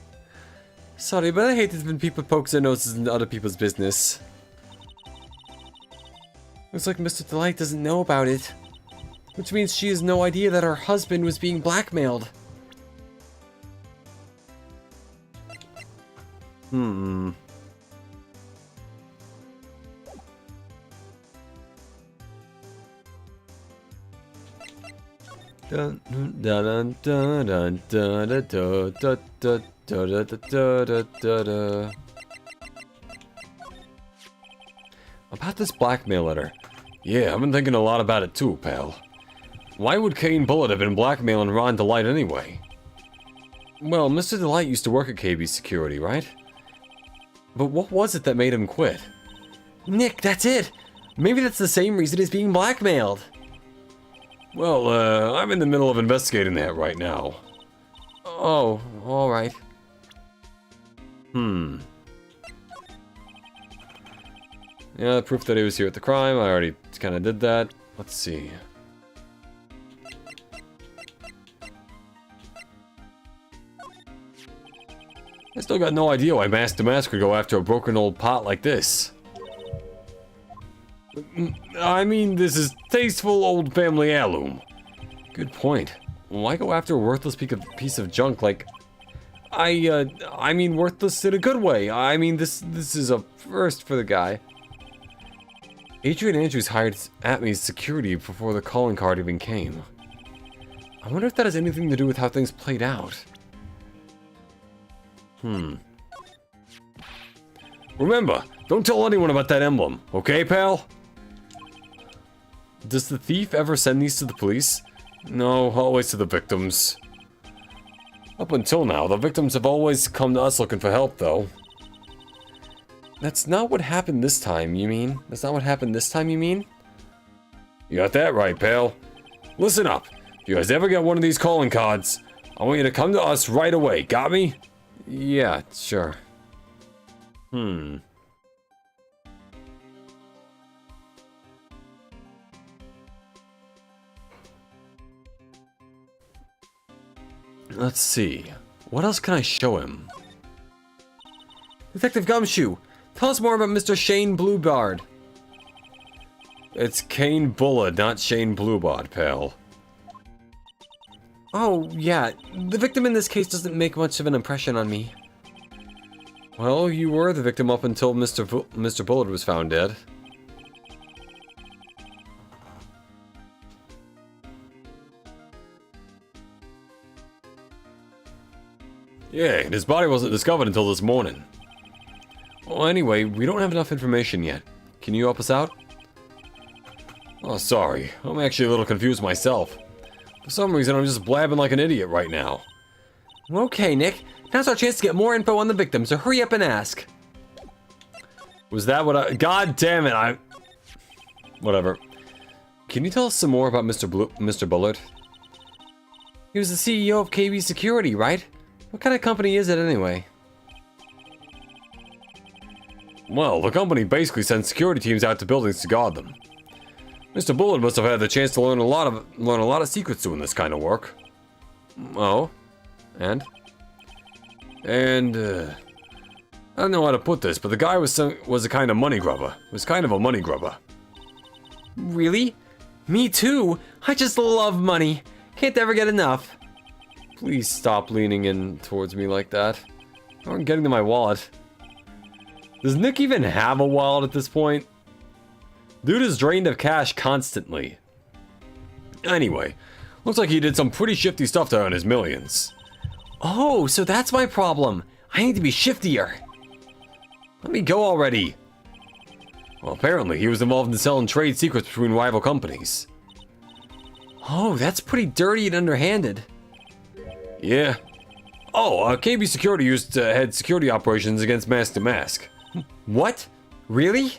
S1: Sorry, but I hate it when people poke their noses into other people's business. Looks like Mr. Delight doesn't know about it. Which means she has no idea that her husband was being blackmailed. About this blackmail letter. Yeah, I've been thinking a lot about it too, pal. Why would Kane Bullitt have been blackmailing Ron Delight anyway? Well, Mr. Delight used to work at KB Security, right? But what was it that made him quit? Nick, that's it! Maybe that's the same reason he's being blackmailed.
S3: Well, I'm in the middle of investigating that right now.
S1: Oh, alright. Yeah, proof that he was here at the crime. I already kind of did that. Let's see.
S3: I still got no idea why Mask to Mask would go after a broken old pot like this. I mean, this is tasteful old family heirloom.
S1: Good point. Why go after a worthless piece of junk like... I mean worthless in a good way. I mean, this is a first for the guy. Adrian Andrews hired Atmy's security before the calling card even came. I wonder if that has anything to do with how things played out.
S3: Remember, don't tell anyone about that emblem, okay, pal?
S1: Does the thief ever send these to the police?
S3: No, always to the victims. Up until now, the victims have always come to us looking for help, though.
S1: That's not what happened this time, you mean? That's not what happened this time, you mean?
S3: You got that right, pal. Listen up. If you guys ever get one of these calling cards, I want you to come to us right away. Got me?
S1: Yeah, sure. Let's see. What else can I show him? Detective Gumshoe! Tell us more about Mr. Shane Bluebard.
S3: It's Kane Bullard, not Shane Bluebard, pal.
S1: Oh, yeah. The victim in this case doesn't make much of an impression on me. Well, you were the victim up until Mr. Bullard was found dead.
S3: Yeah, and his body wasn't discovered until this morning.
S1: Well, anyway, we don't have enough information yet. Can you help us out?
S3: Oh, sorry. I'm actually a little confused myself. For some reason, I'm just blabbing like an idiot right now.
S1: Okay, Nick. Now's our chance to get more info on the victim, so hurry up and ask.
S3: Was that what I... God damn it, Whatever.
S1: Can you tell us some more about Mr. Bullard? He was the CEO of KB Security, right? What kind of company is it anyway?
S3: Well, the company basically sends security teams out to buildings to guard them. Mr. Bullard must have had the chance to learn a lot of secrets doing this kind of work.
S1: Oh? And?
S3: And, I don't know how to put this, but the guy was a kind of money grubber. Was kind of a money grubber.
S1: Really? Me too! I just love money! Can't ever get enough. Please stop leaning in towards me like that. I'm getting to my wallet. Does Nick even have a wallet at this point? Dude is drained of cash constantly.
S3: Anyway, looks like he did some pretty shifty stuff to earn his millions.
S1: Oh, so that's my problem. I need to be shiftier. Let me go already.
S3: Well, apparently he was involved in selling trade secrets between rival companies.
S1: Oh, that's pretty dirty and underhanded.
S3: Yeah. Oh, KB Security used to head security operations against Mask to Mask.
S1: What? Really?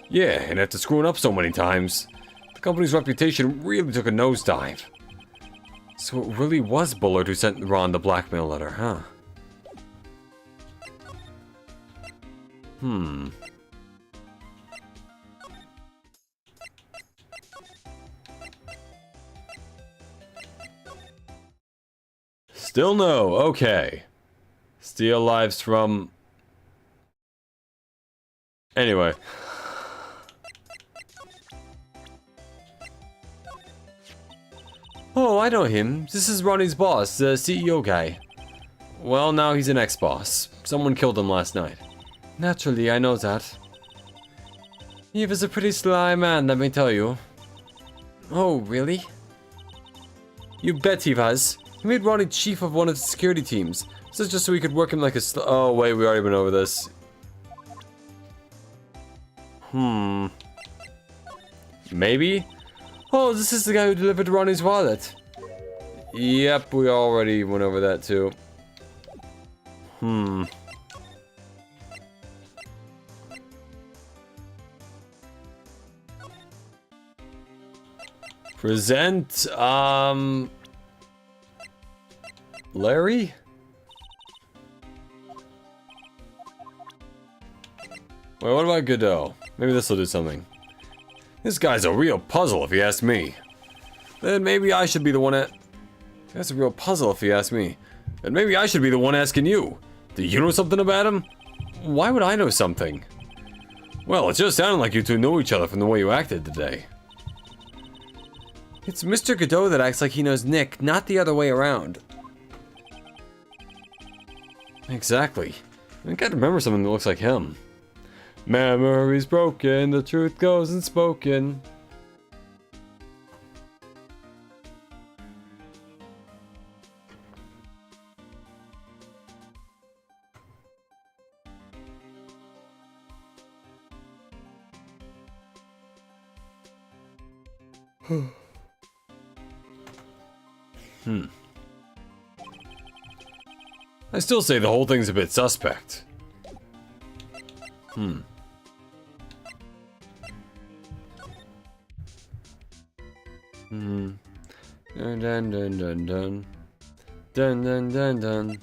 S3: Yeah, and after screwing up so many times, the company's reputation really took a nosedive.
S1: So it really was Bullard who sent Ron the blackmail letter, huh? Still no, okay. Steal lives from... Anyway. Oh, I know him. This is Ronnie's boss, the CEO guy. Well, now he's an ex-boss. Someone killed him last night. Naturally, I know that. He was a pretty sly man, let me tell you. Oh, really? You bet he was. He made Ronnie chief of one of the security teams. This is just so he could work him like a oh, wait, we already went over this. Maybe? Oh, this is the guy who delivered Ronnie's wallet. Yep, we already went over that too. Present, Larry? Wait, what about Godot? Maybe this will do something.
S3: This guy's a real puzzle, if you ask me.
S1: Then maybe I should be the one at... That's a real puzzle, if you ask me. Then maybe I should be the one asking you. Do you know something about him? Why would I know something?
S3: Well, it just sounded like you two know each other from the way you acted today.
S1: It's Mr. Godot that acts like he knows Nick, not the other way around. Exactly. I gotta remember someone that looks like him. Memory's broken, the truth goes unspoken.
S3: I still say the whole thing's a bit suspect.
S1: Dun dun dun dun dun. Dun dun dun dun.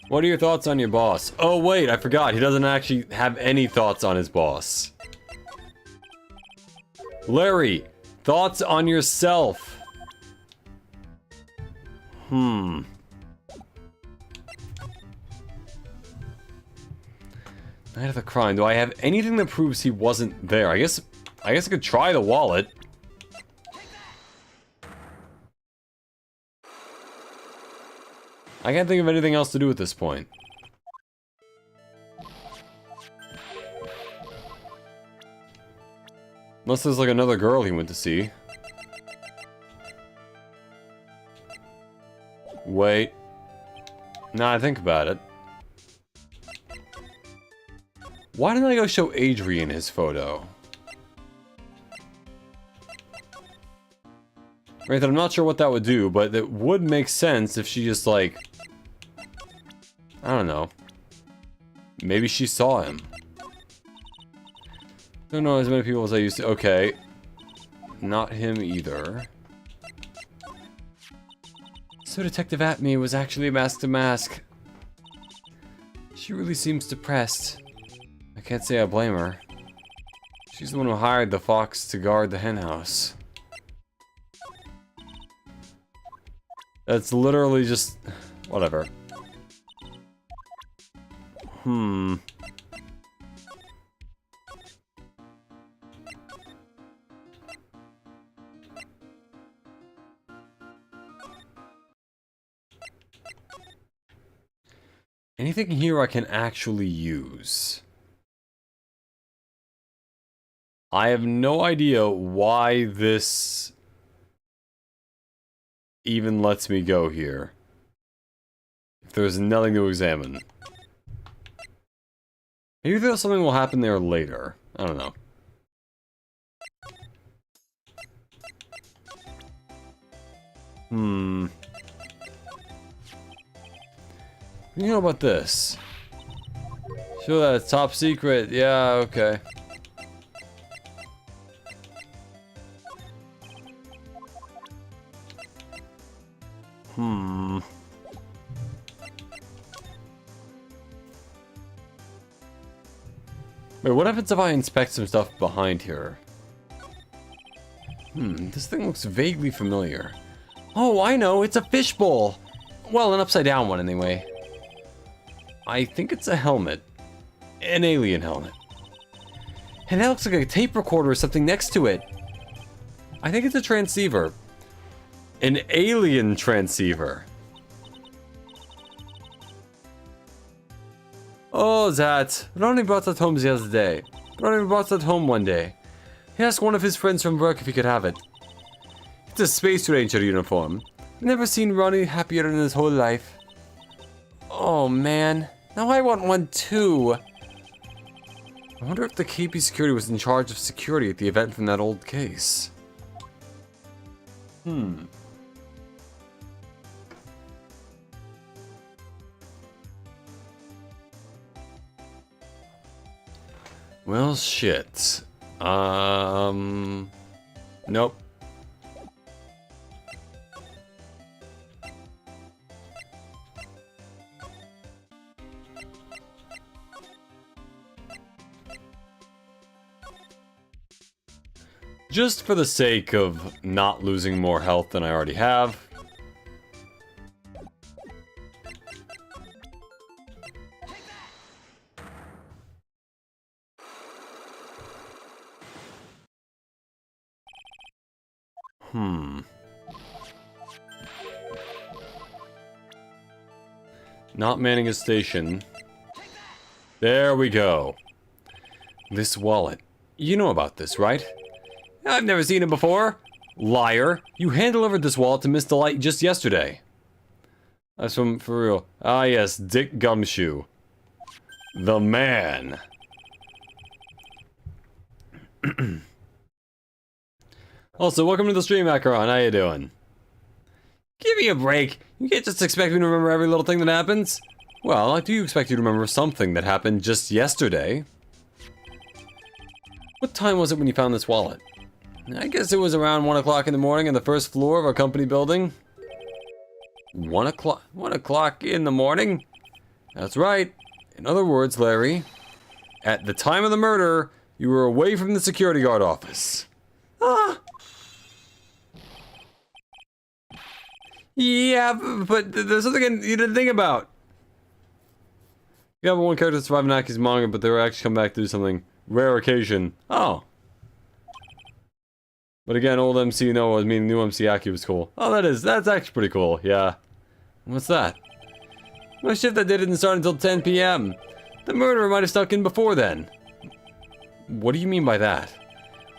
S1: What are your thoughts on your boss? Oh wait, I forgot. He doesn't actually have any thoughts on his boss. Larry, thoughts on yourself. Night of the crime. Do I have anything that proves he wasn't there? I guess I could try the wallet. I can't think of anything else to do at this point. Unless there's like another girl he went to see. Wait. Now I think about it. Why didn't I go show Adrian his photo? Right, I'm not sure what that would do, but it would make sense if she just like... I don't know. Maybe she saw him. Don't know as many people as I used to. Okay. Not him either. So Detective Atme was actually a mask to mask. She really seems depressed. I can't say I blame her. She's the one who hired the fox to guard the henhouse. That's literally just... whatever. Anything here I can actually use? I have no idea why this even lets me go here. If there's nothing to examine. Maybe there's something will happen there later. I don't know. What do you know about this? Sure, that's top secret. Yeah, okay. Wait, what happens if I inspect some stuff behind here? This thing looks vaguely familiar. Oh, I know, it's a fishbowl! Well, an upside down one anyway. I think it's a helmet. An alien helmet. And that looks like a tape recorder or something next to it. I think it's a transceiver. An alien transceiver. Oh, that. Ronnie brought that home the other day. Ronnie brought that home one day. He asked one of his friends from work if he could have it. It's a Space Ranger uniform. Never seen Ronnie happier in his whole life. Oh, man. Now I want one too. I wonder if the KP security was in charge of security at the event from that old case. Well, shit. Nope. Just for the sake of not losing more health than I already have. Not manning a station. There we go. This wallet. You know about this, right? I've never seen it before. Liar. You hand-delivered this wallet to Miss Delight just yesterday. That's from, for real. Ah yes, Dick Gumshoe. The man. Also, welcome to the stream, Acheron. How you doing? Give me a break. You can't just expect me to remember every little thing that happens. Well, I do expect you to remember something that happened just yesterday. What time was it when you found this wallet? I guess it was around 1 o'clock in the morning on the first floor of our company building. 1 o'clock? 1 o'clock in the morning? That's right. In other words, Larry, at the time of the murder, you were away from the security guard office. Ah! Yeah, but there's something you didn't think about. You have one character survive Naki's manga, but they were actually come back to do something. Rare occasion. Oh. But again, old MC Noah, I mean new MC Aki was cool. Oh, that's actually pretty cool, yeah. What's that? My shift that day didn't start until 10 p.m. The murderer might have snuck in before then. What do you mean by that?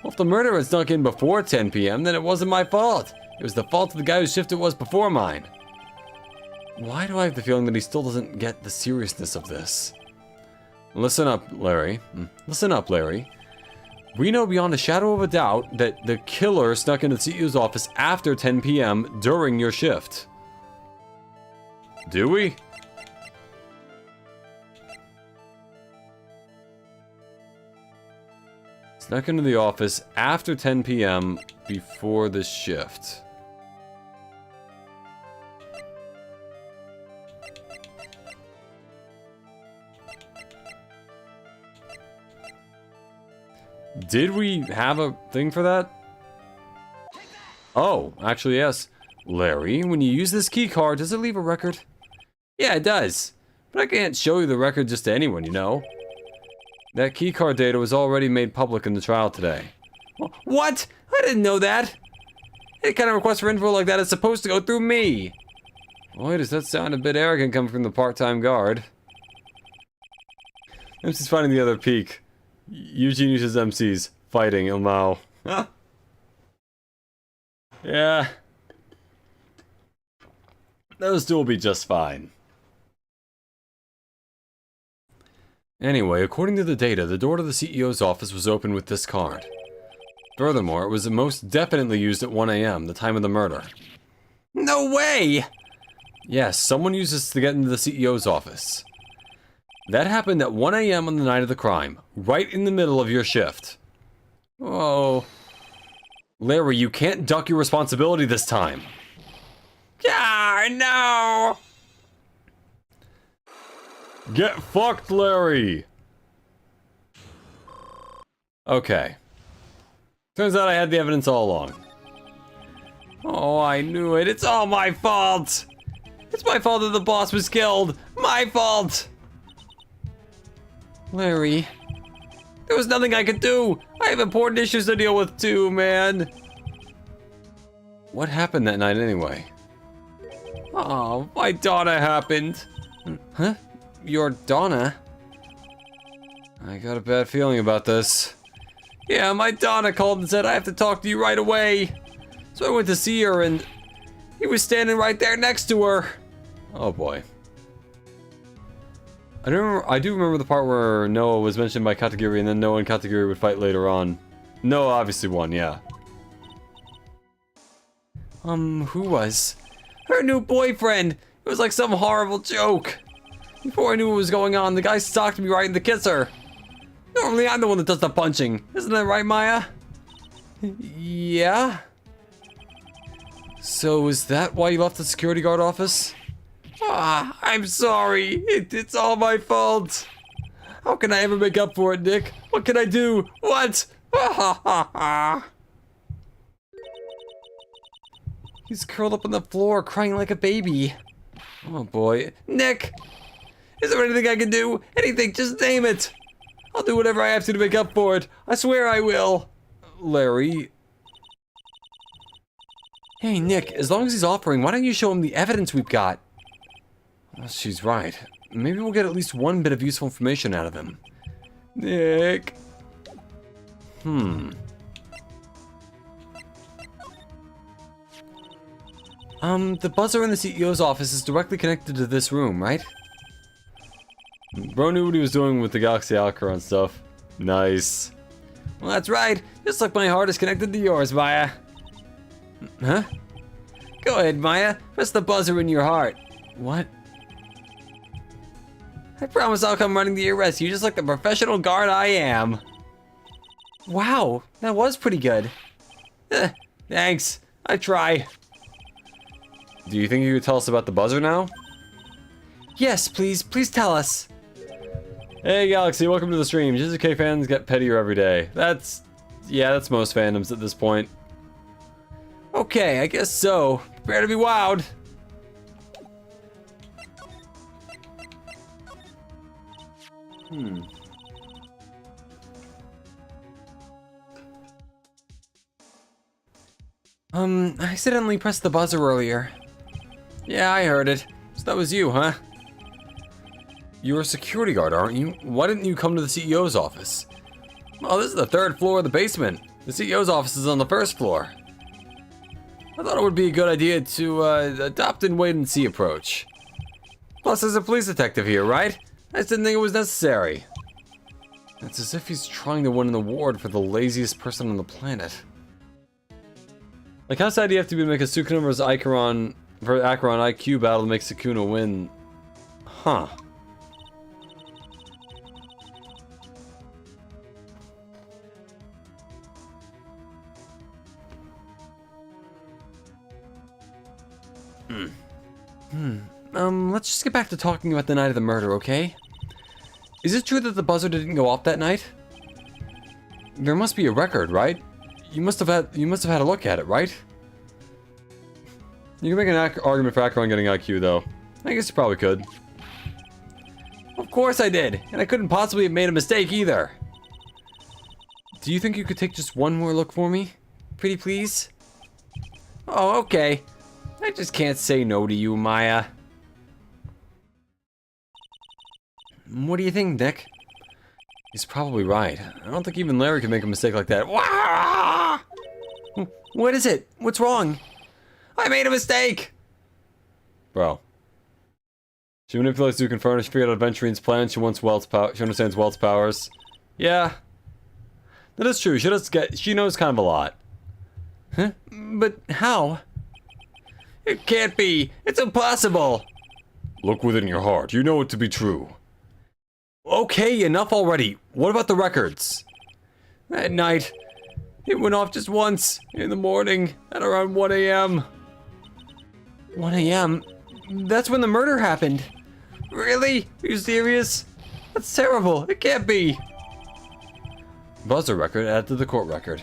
S1: Well, if the murderer had snuck in before 10 p.m., then it wasn't my fault. It was the fault of the guy whose shift it was before mine. Why do I have the feeling that he still doesn't get the seriousness of this? Listen up, Larry. Listen up, Larry. We know beyond a shadow of a doubt that the killer snuck into the CEO's office after 10 p.m. during your shift. Do we? Snuck into the office after 10 p.m. before the shift. Did we have a thing for that? Oh, actually yes. Larry, when you use this key card, does it leave a record? Yeah, it does. But I can't show you the record just to anyone, you know. That key card data was already made public in the trial today. What? I didn't know that. Any kind of request for info like that is supposed to go through me. Boy, does that sound a bit arrogant coming from the part-time guard. MC's finding the other peak. Eugene uses MCs. Fighting, Ilmao. Huh? Yeah. Those two will be just fine. Anyway, according to the data, the door to the CEO's office was open with this card. Furthermore, it was most definitely used at 1 a.m., the time of the murder. No way! Yes, someone used this to get into the CEO's office. That happened at 1 a.m. on the night of the crime, right in the middle of your shift. Oh. Larry, you can't duck your responsibility this time. Ah, no! Get fucked, Larry! Okay. Turns out I had the evidence all along. Oh, I knew it. It's all my fault! It's my fault that the boss was killed! My fault! Larry, there was nothing I could do. I have important issues to deal with too, man. What happened that night anyway? Oh, my Donna happened. Huh? Your Donna? I got a bad feeling about this. Yeah, my Donna called and said I have to talk to you right away. So I went to see her and he was standing right there next to her. Oh boy. I do remember the part where Noah was mentioned by Katagiri and then Noah and Katagiri would fight later on. Noah obviously won, yeah. Who was? Her new boyfriend! It was like some horrible joke! Before I knew what was going on, the guy stalked me right in the kisser! Normally I'm the one that does the punching. Isn't that right, Maya? Yeah? So is that why you left the security guard office? Ah, I'm sorry. It's all my fault. How can I ever make up for it, Nick? What can I do? What? He's curled up on the floor, crying like a baby. Oh boy. Nick! Is there anything I can do? Anything, just name it! I'll do whatever I have to make up for it. I swear I will. Larry. Hey, Nick, as long as he's offering, why don't you show him the evidence we've got? Well, she's right. Maybe we'll get at least one bit of useful information out of him. Nick. The buzzer in the CEO's office is directly connected to this room, right? Bro knew what he was doing with the Galaxy Alcaron stuff. Nice. Well, that's right. Just like my heart is connected to yours, Maya. Huh? Go ahead, Maya. Press the buzzer in your heart. What? I promise I'll come running to your rescue just like the professional guard I am. Wow, that was pretty good. Thanks. I try. Do you think you could tell us about the buzzer now? Yes, please. Please tell us. Hey, Galaxy, welcome to the stream. GZK fans get pettier every day. That's most fandoms at this point. Okay, I guess so. Prepare to be wowed. I accidentally pressed the buzzer earlier. Yeah, I heard it. So that was you, huh? You're a security guard, aren't you? Why didn't you come to the CEO's office? Oh, this is the 3rd floor of the basement. The CEO's office is on the 1st floor. I thought it would be a good idea to adopt and wait and see approach. Plus, there's a police detective here, right? I just didn't think it was necessary. It's as if he's trying to win an award for the laziest person on the planet. Like, how sad do you have to be to make a Sukuna vs. Acheron IQ battle to make Sukuna win? Huh. Let's just get back to talking about the night of the murder, okay? Is it true that the buzzer didn't go off that night? There must be a record, right? You must have had a look at it, right? You can make an argument for Acheron getting IQ, though. I guess you probably could. Of course I did, and I couldn't possibly have made a mistake either. Do you think you could take just one more look for me? Pretty please? Oh, okay. I just can't say no to you, Maya. What do you think, Nick? He's probably right. I don't think even Larry could make a mistake like that. Wah! What is it? What's wrong? I made a mistake! Bro. She manipulates Duke and Furnish, figured out Adventurine's plan. She understands Welt's powers. Yeah. That is true. She knows kind of a lot. Huh? But how? It can't be. It's impossible.
S3: Look within your heart. You know it to be true.
S1: Okay, enough already. What about the records? At night, it went off just once. In the morning, at around 1 a.m. 1 a.m.? That's when the murder happened. Really? Are you serious? That's terrible. It can't be. Buzzer record added to the court record.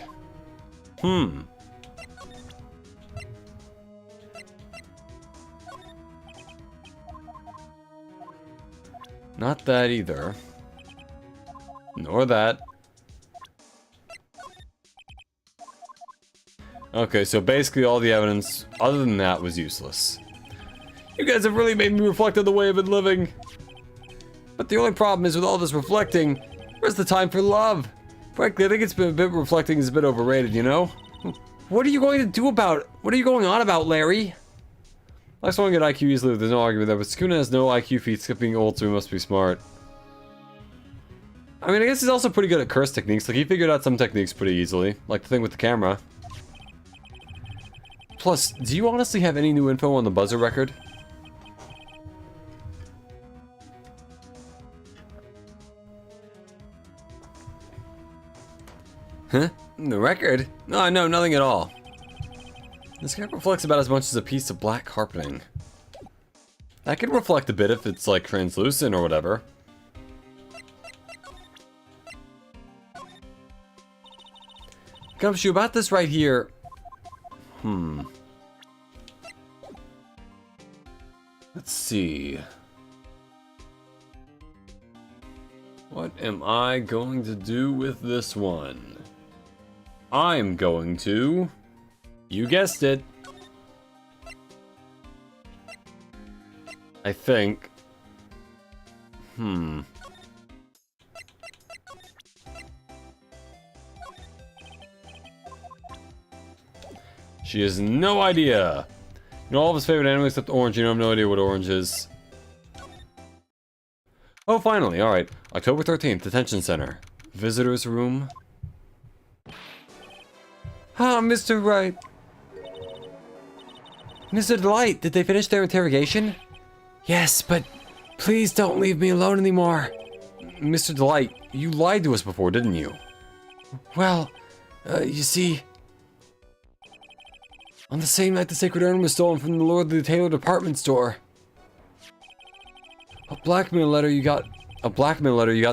S1: Not that either. Nor that. Okay, so basically all the evidence other than that was useless. You guys have really made me reflect on the way I've been living. But the only problem is with all this reflecting, where's the time for love? Frankly, I think it's been a bit reflecting is a bit overrated, you know? What are you going to do about it? What are you going on about, Larry? Lex won't get IQ easily, there's no argument there, but Sukuna has no IQ feat, skipping old, so he must be smart. I mean, I guess he's also pretty good at curse techniques, like he figured out some techniques pretty easily, like the thing with the camera. Plus, do you honestly have any new info on the buzzer record? Huh? The record? No, nothing at all. This cap reflects about as much as a piece of black carpeting. That could reflect a bit if it's like translucent or whatever. Gumshoe, about this right here. Let's see. What am I going to do with this one? I'm going to... You guessed it. I think. She has no idea. You know all of his favorite animals except orange. You have no idea what orange is. Oh, finally. Alright. October 13th, Detention Center. Visitor's room. Ah, Mr. Wright. Mr. Delight, did they finish their interrogation? Yes, but please don't leave me alone anymore. Mr. Delight, you lied to us before, didn't you? Well, you see... On the same night the sacred urn was stolen from the Lord of the Taylor department store. A blackmail letter you got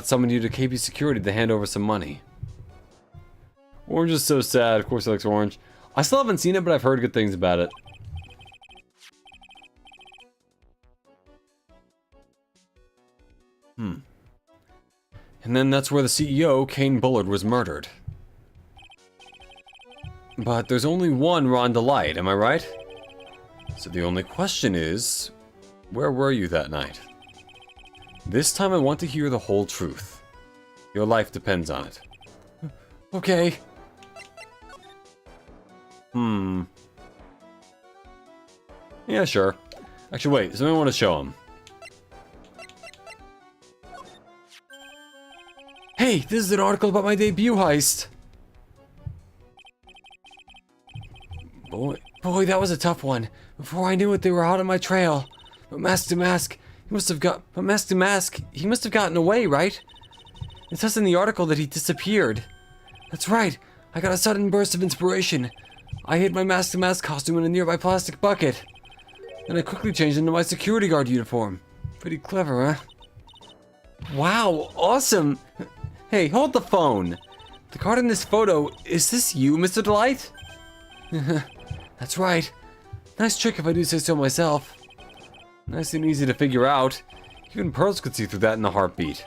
S1: summoned you to KB Security to hand over some money. Orange is so sad. Of course he likes orange. I still haven't seen it, but I've heard good things about it. And then that's where the CEO, Kane Bullard, was murdered. But there's only one Ron Delight, am I right? So the only question is, where were you that night? This time I want to hear the whole truth. Your life depends on it. Okay. Yeah, sure. Actually, wait, something I want to show him. Hey, this is an article about my debut heist. Boy, that was a tough one. Before I knew it, they were out on my trail. But Mask to Mask, he must have gotten away, right? It says in the article that he disappeared. That's right. I got a sudden burst of inspiration. I hid my Mask to Mask costume in a nearby plastic bucket. And I quickly changed into my security guard uniform. Pretty clever, huh? Wow, awesome! Hey, hold the phone. The card in this photo, is this you, Mr. Delight? That's right. Nice trick if I do say so myself. Nice and easy to figure out. Even Pearls could see through that in a heartbeat.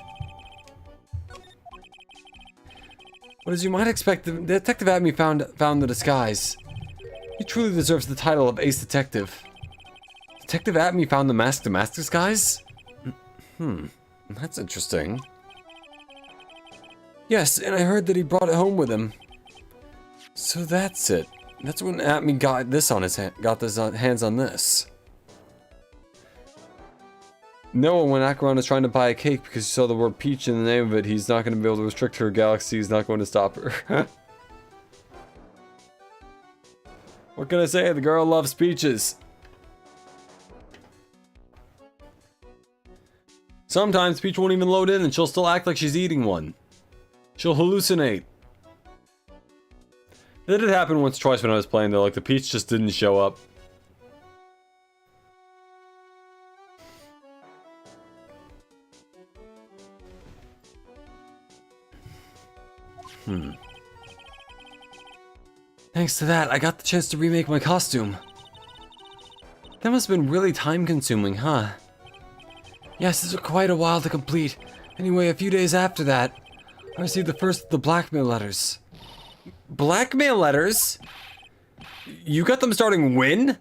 S1: But as you might expect, the Detective Acme found the disguise. He truly deserves the title of Ace Detective. Detective Acme found the Mask to Mask disguise? That's interesting. Yes, and I heard that he brought it home with him. So that's it. That's when Acme got this on his hands on this. Noah, when Acheron is trying to buy a cake because he saw the word peach in the name of it, he's not going to be able to restrict her galaxy. He's not going to stop her. What can I say? The girl loves peaches. Sometimes Peach won't even load in and she'll still act like she's eating one. She'll hallucinate. That did happen once or twice when I was playing though, like the Peach just didn't show up. Thanks to that, I got the chance to remake my costume. That must have been really time-consuming, huh? Yes, it took quite a while to complete. Anyway, a few days after that, I received the first of the blackmail letters. Blackmail letters? You got them starting when?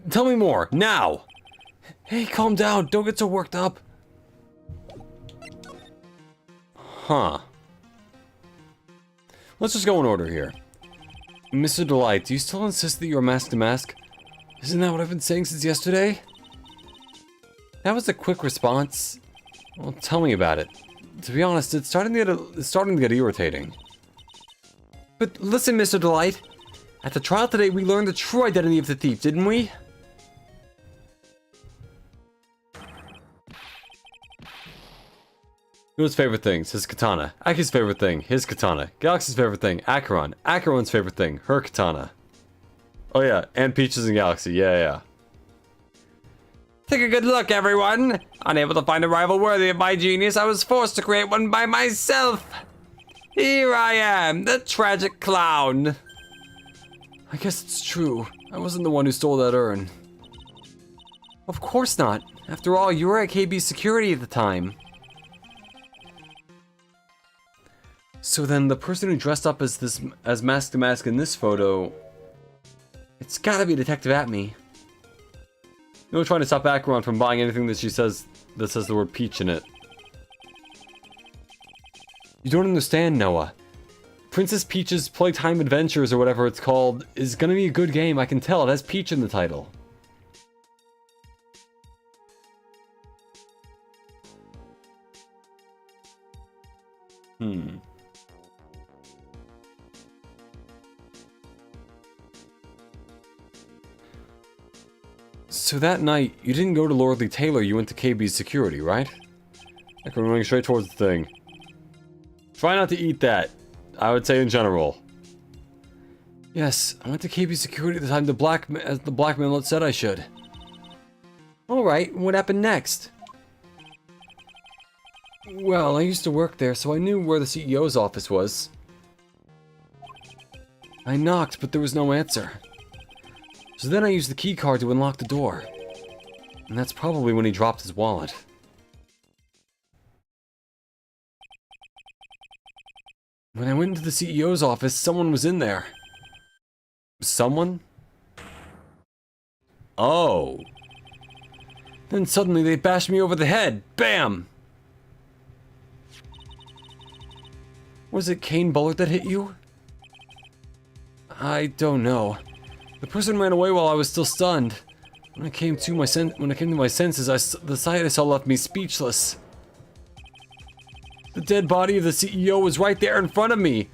S1: Tell me more, now! Hey, calm down, don't get so worked up. Huh. Let's just go in order here. Mr. Delight, do you still insist that you're Mask to Mask? Isn't that what I've been saying since yesterday? That was a quick response. Well, tell me about it. To be honest, it's starting to get irritating. But listen, Mr. Delight. At the trial today, we learned the true identity of the thief, didn't we? Noah's favorite things, his katana. Aki's favorite thing, his katana. Galaxy's favorite thing, Acheron. Acheron's favorite thing, her katana. Oh yeah, and Peaches and Galaxy, yeah. Take a good look, everyone! Unable to find a rival worthy of my genius, I was forced to create one by myself! Here I am, the tragic clown! I guess it's true. I wasn't the one who stole that urn. Of course not. After all, you were at KB Security at the time. So then, the person who dressed up as Mask to Mask in this photo... It's gotta be Detective Atme. No trying to stop Acheron from buying anything that she says that says the word peach in it. You don't understand, Noah. Princess Peach's Playtime Adventures, or whatever it's called, is gonna be a good game, I can tell. It has Peach in the title. So that night, you didn't go to Lordly Taylor, you went to KB's security, right? Like we're running straight towards the thing. Try not to eat that, I would say in general. Yes, I went to KB's security at the time the blackmailer said I should. Alright, what happened next? Well, I used to work there, so I knew where the CEO's office was. I knocked, but there was no answer. So then I used the key card to unlock the door. And that's probably when he dropped his wallet. When I went into the CEO's office, someone was in there. Someone? Oh. Then suddenly they bashed me over the head. Bam! Was it Kane Bullard that hit you? I don't know. The person ran away while I was still stunned. When I came to my senses, the sight I saw left me speechless. The dead body of the CEO was right there in front of me.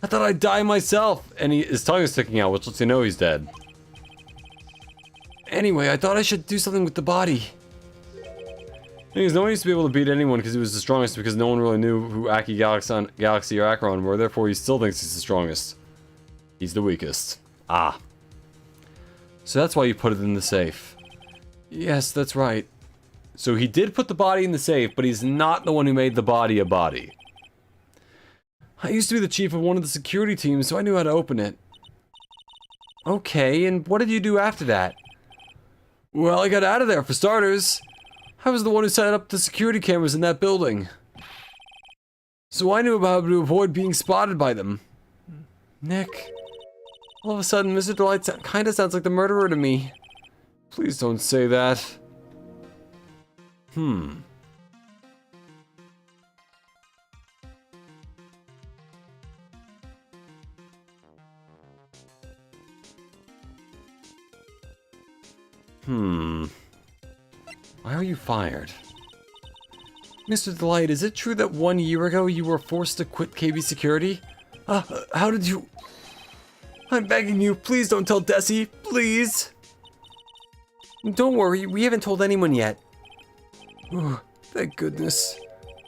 S1: I thought I'd die myself, and his tongue is sticking out, which lets you know he's dead. Anyway, I thought I should do something with the body. Thing is, no one used to be able to beat anyone because he was the strongest, because no one really knew who Aki, Galaxy, or Acheron were. Therefore, he still thinks he's the strongest. He's the weakest. Ah. So that's why you put it in the safe. Yes, that's right. So he did put the body in the safe, but he's not the one who made the body a body. I used to be the chief of one of the security teams, so I knew how to open it. Okay, and what did you do after that? Well, I got out of there, for starters. I was the one who set up the security cameras in that building. So I knew about how to avoid being spotted by them. Nick... All of a sudden, Mr. Delight kinda sounds like the murderer to me. Please don't say that. Why are you fired? Mr. Delight, is it true that 1 year ago you were forced to quit KB Security? How did you... I'm begging you, please don't tell Desi, please! Don't worry, we haven't told anyone yet. Oh, thank goodness.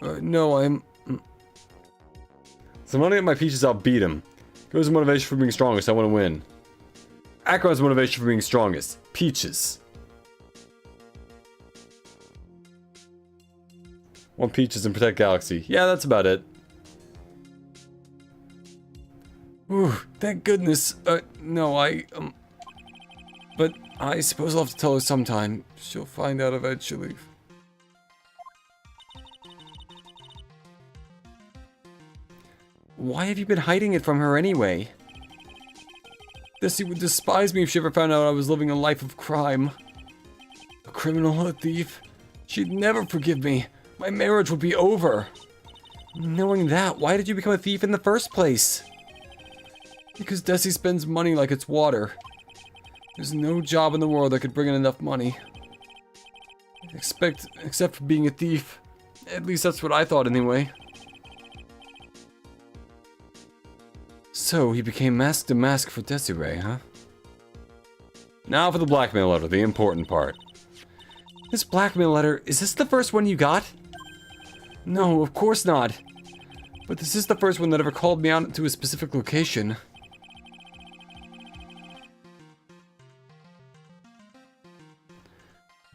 S1: No, I'm... So I'm gonna get my Peaches, I'll beat him. Goes the motivation for being strongest, I want to win. Acheron's motivation for being strongest. Peaches. Want Peaches and protect Galaxy. Yeah, that's about it. Ooh, thank goodness. No, but I suppose I'll have to tell her sometime. She'll find out eventually. Why have you been hiding it from her anyway? Desi would despise me if she ever found out I was living a life of crime. A criminal, a thief. She'd never forgive me. My marriage would be over. Knowing that, why did you become a thief in the first place? Because Desi spends money like it's water. There's no job in the world that could bring in enough money. Except for being a thief. At least that's what I thought anyway. So, he became Mask to Mask for Desiree, huh? Now for the blackmail letter, the important part. This blackmail letter, is this the first one you got? No, of course not. But this is the first one that ever called me out to a specific location.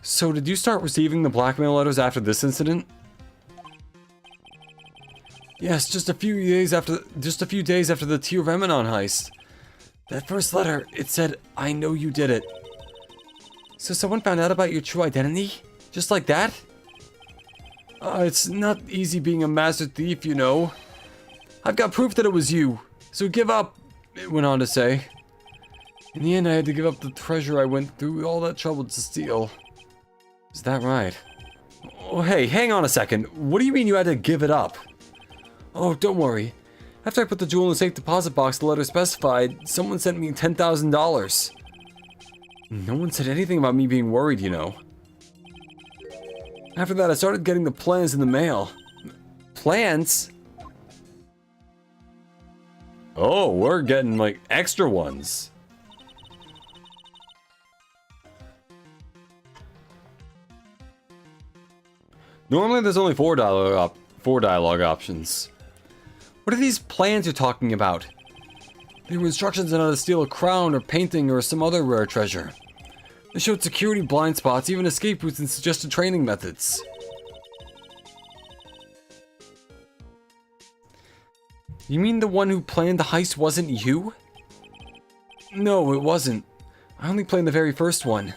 S1: So, did you start receiving the blackmail letters after this incident? Yes, just a few days after the Tier Remenon heist. That first letter, it said, "I know you did it." So someone found out about your true identity? Just like that? It's not easy being a master thief, you know. I've got proof that it was you, so give up, it went on to say. In the end, I had to give up the treasure I went through all that trouble to steal. Is that right? Oh, hey, hang on a second. What do you mean you had to give it up? Oh, don't worry. After I put the jewel in the safe deposit box the letter specified, someone sent me $10,000. No one said anything about me being worried, you know. After that, I started getting the plans in the mail. Plans? Oh, we're getting, like, extra ones. Normally, there's only four dialogue options. What are these plans you're talking about? They were instructions on how to steal a crown or painting or some other rare treasure. They showed security blind spots, even escape routes and suggested training methods. You mean the one who planned the heist wasn't you? No, it wasn't. I only planned the very first one.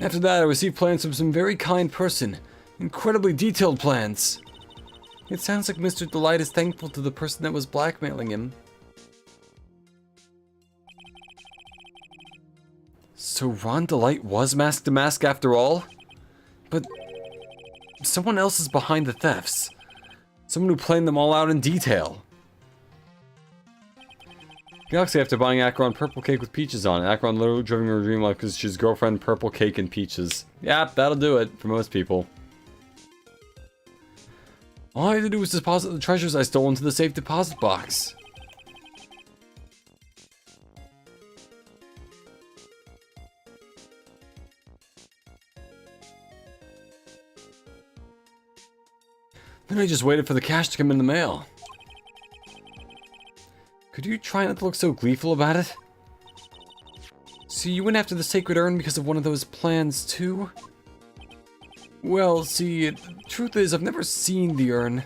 S1: After that, I received plans from some very kind person. Incredibly detailed plans. It sounds like Mr. Delight is thankful to the person that was blackmailing him. So Ron Delight was Mask to Mask after all? But someone else is behind the thefts. Someone who planned them all out in detail. Galaxy after buying Acheron purple cake with peaches on it. Acheron literally driving her dream life because she's girlfriend purple cake and peaches. Yep, that'll do it for most people. All I had to do was deposit the treasures I stole into the safe deposit box. Then I just waited for the cash to come in the mail. Could you try not to look so gleeful about it? So you went after the sacred urn because of one of those plans too? Well, see, the truth is I've never seen the urn.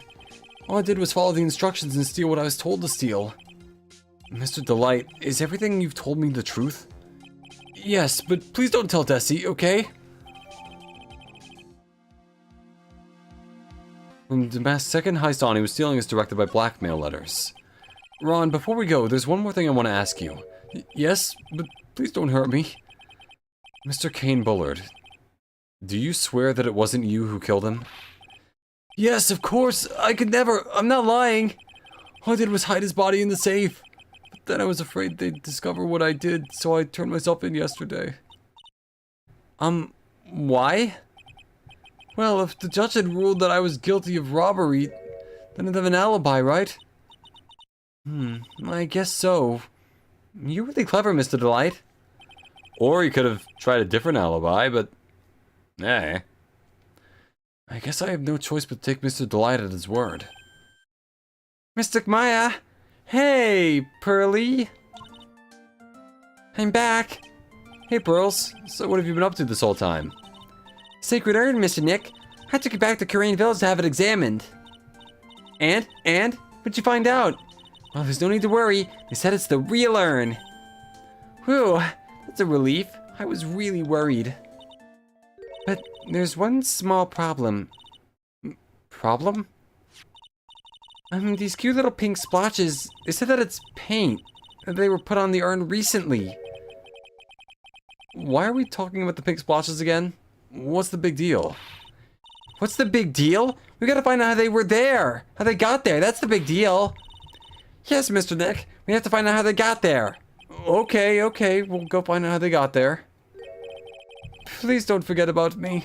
S1: All I did was follow the instructions and steal what I was told to steal. Mr. Delight, is everything you've told me the truth? Yes, but please don't tell Desi, okay? From the second heist on, he was stealing is directed by blackmail letters. Ron, before we go, there's one more thing I want to ask you. Yes, but please don't hurt me. Mr. Kane Bullard, do you swear that it wasn't you who killed him? Yes, of course. I could never. I'm not lying. All I did was hide his body in the safe. But then I was afraid they'd discover what I did, so I turned myself in yesterday. Why? Well, if the judge had ruled that I was guilty of robbery, then I'd have an alibi, right? I guess so. You're really clever, Mr. Delight. Or you could have tried a different alibi, but... eh. I guess I have no choice but to take Mr. Delight at his word. Mystic Maya! Hey, Pearly! I'm back! Hey, Pearls. So what have you been up to this whole time? Sacred urn, Mr. Nick. I took it back to Karain Village to have it examined. And? What'd you find out? Well, there's no need to worry. They said it's the real urn. Whew, that's a relief. I was really worried. But there's one small problem. Problem? These cute little pink splotches, they said that it's paint. That they were put on the urn recently. Why are we talking about the pink splotches again? What's the big deal? What's the big deal? We gotta find out how they were there. How they got there. That's the big deal. Yes, Mr. Nick. We have to find out how they got there. Okay. We'll go find out how they got there. Please don't forget about me.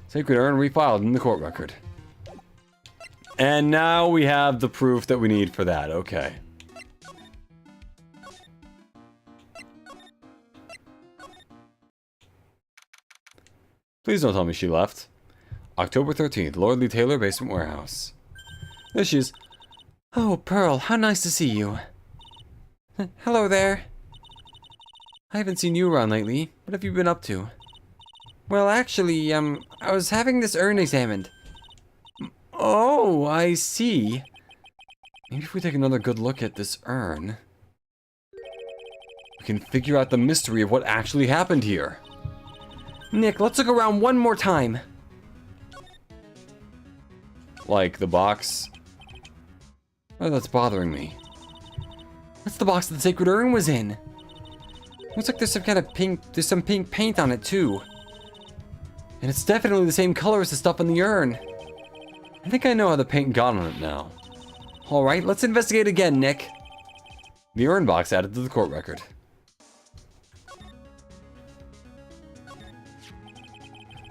S1: Sacred urn refiled in the court record. And now we have the proof that we need for that. Okay. Please don't tell me she left. October 13th, Lordly Taylor, Basement Warehouse. There she is.
S4: Oh, Pearl, how nice to see you. Hello there. I haven't seen you around lately. What have you been up to? Well, actually, I was having this urn examined. Oh, I see.
S1: Maybe if we take another good look at this urn, we can figure out the mystery of what actually happened here.
S4: Nick, let's look around one more time.
S1: Like the box. Oh, that's bothering me.
S4: That's the box that the sacred urn was in. Looks like there's some kind of some pink paint on it too. And it's definitely the same color as the stuff in the urn.
S1: I think I know how the paint got on it now.
S4: Alright, let's investigate again, Nick.
S1: The urn box added to the court record.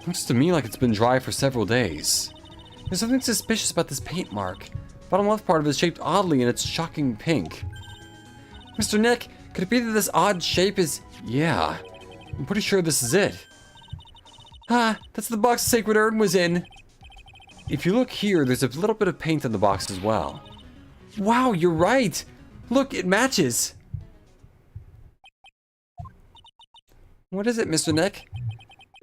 S1: Looks to me like it's been dry for several days.
S4: There's something suspicious about this paint mark. Bottom left part of it is shaped oddly and it's shocking pink. Mr. Nick, could it be that this odd shape is...
S1: Yeah, I'm pretty sure this is it.
S4: Ah, that's the box the sacred urn was in.
S1: If you look here, there's a little bit of paint on the box as well.
S4: Wow, you're right. Look, it matches. What is it, Mr. Nick?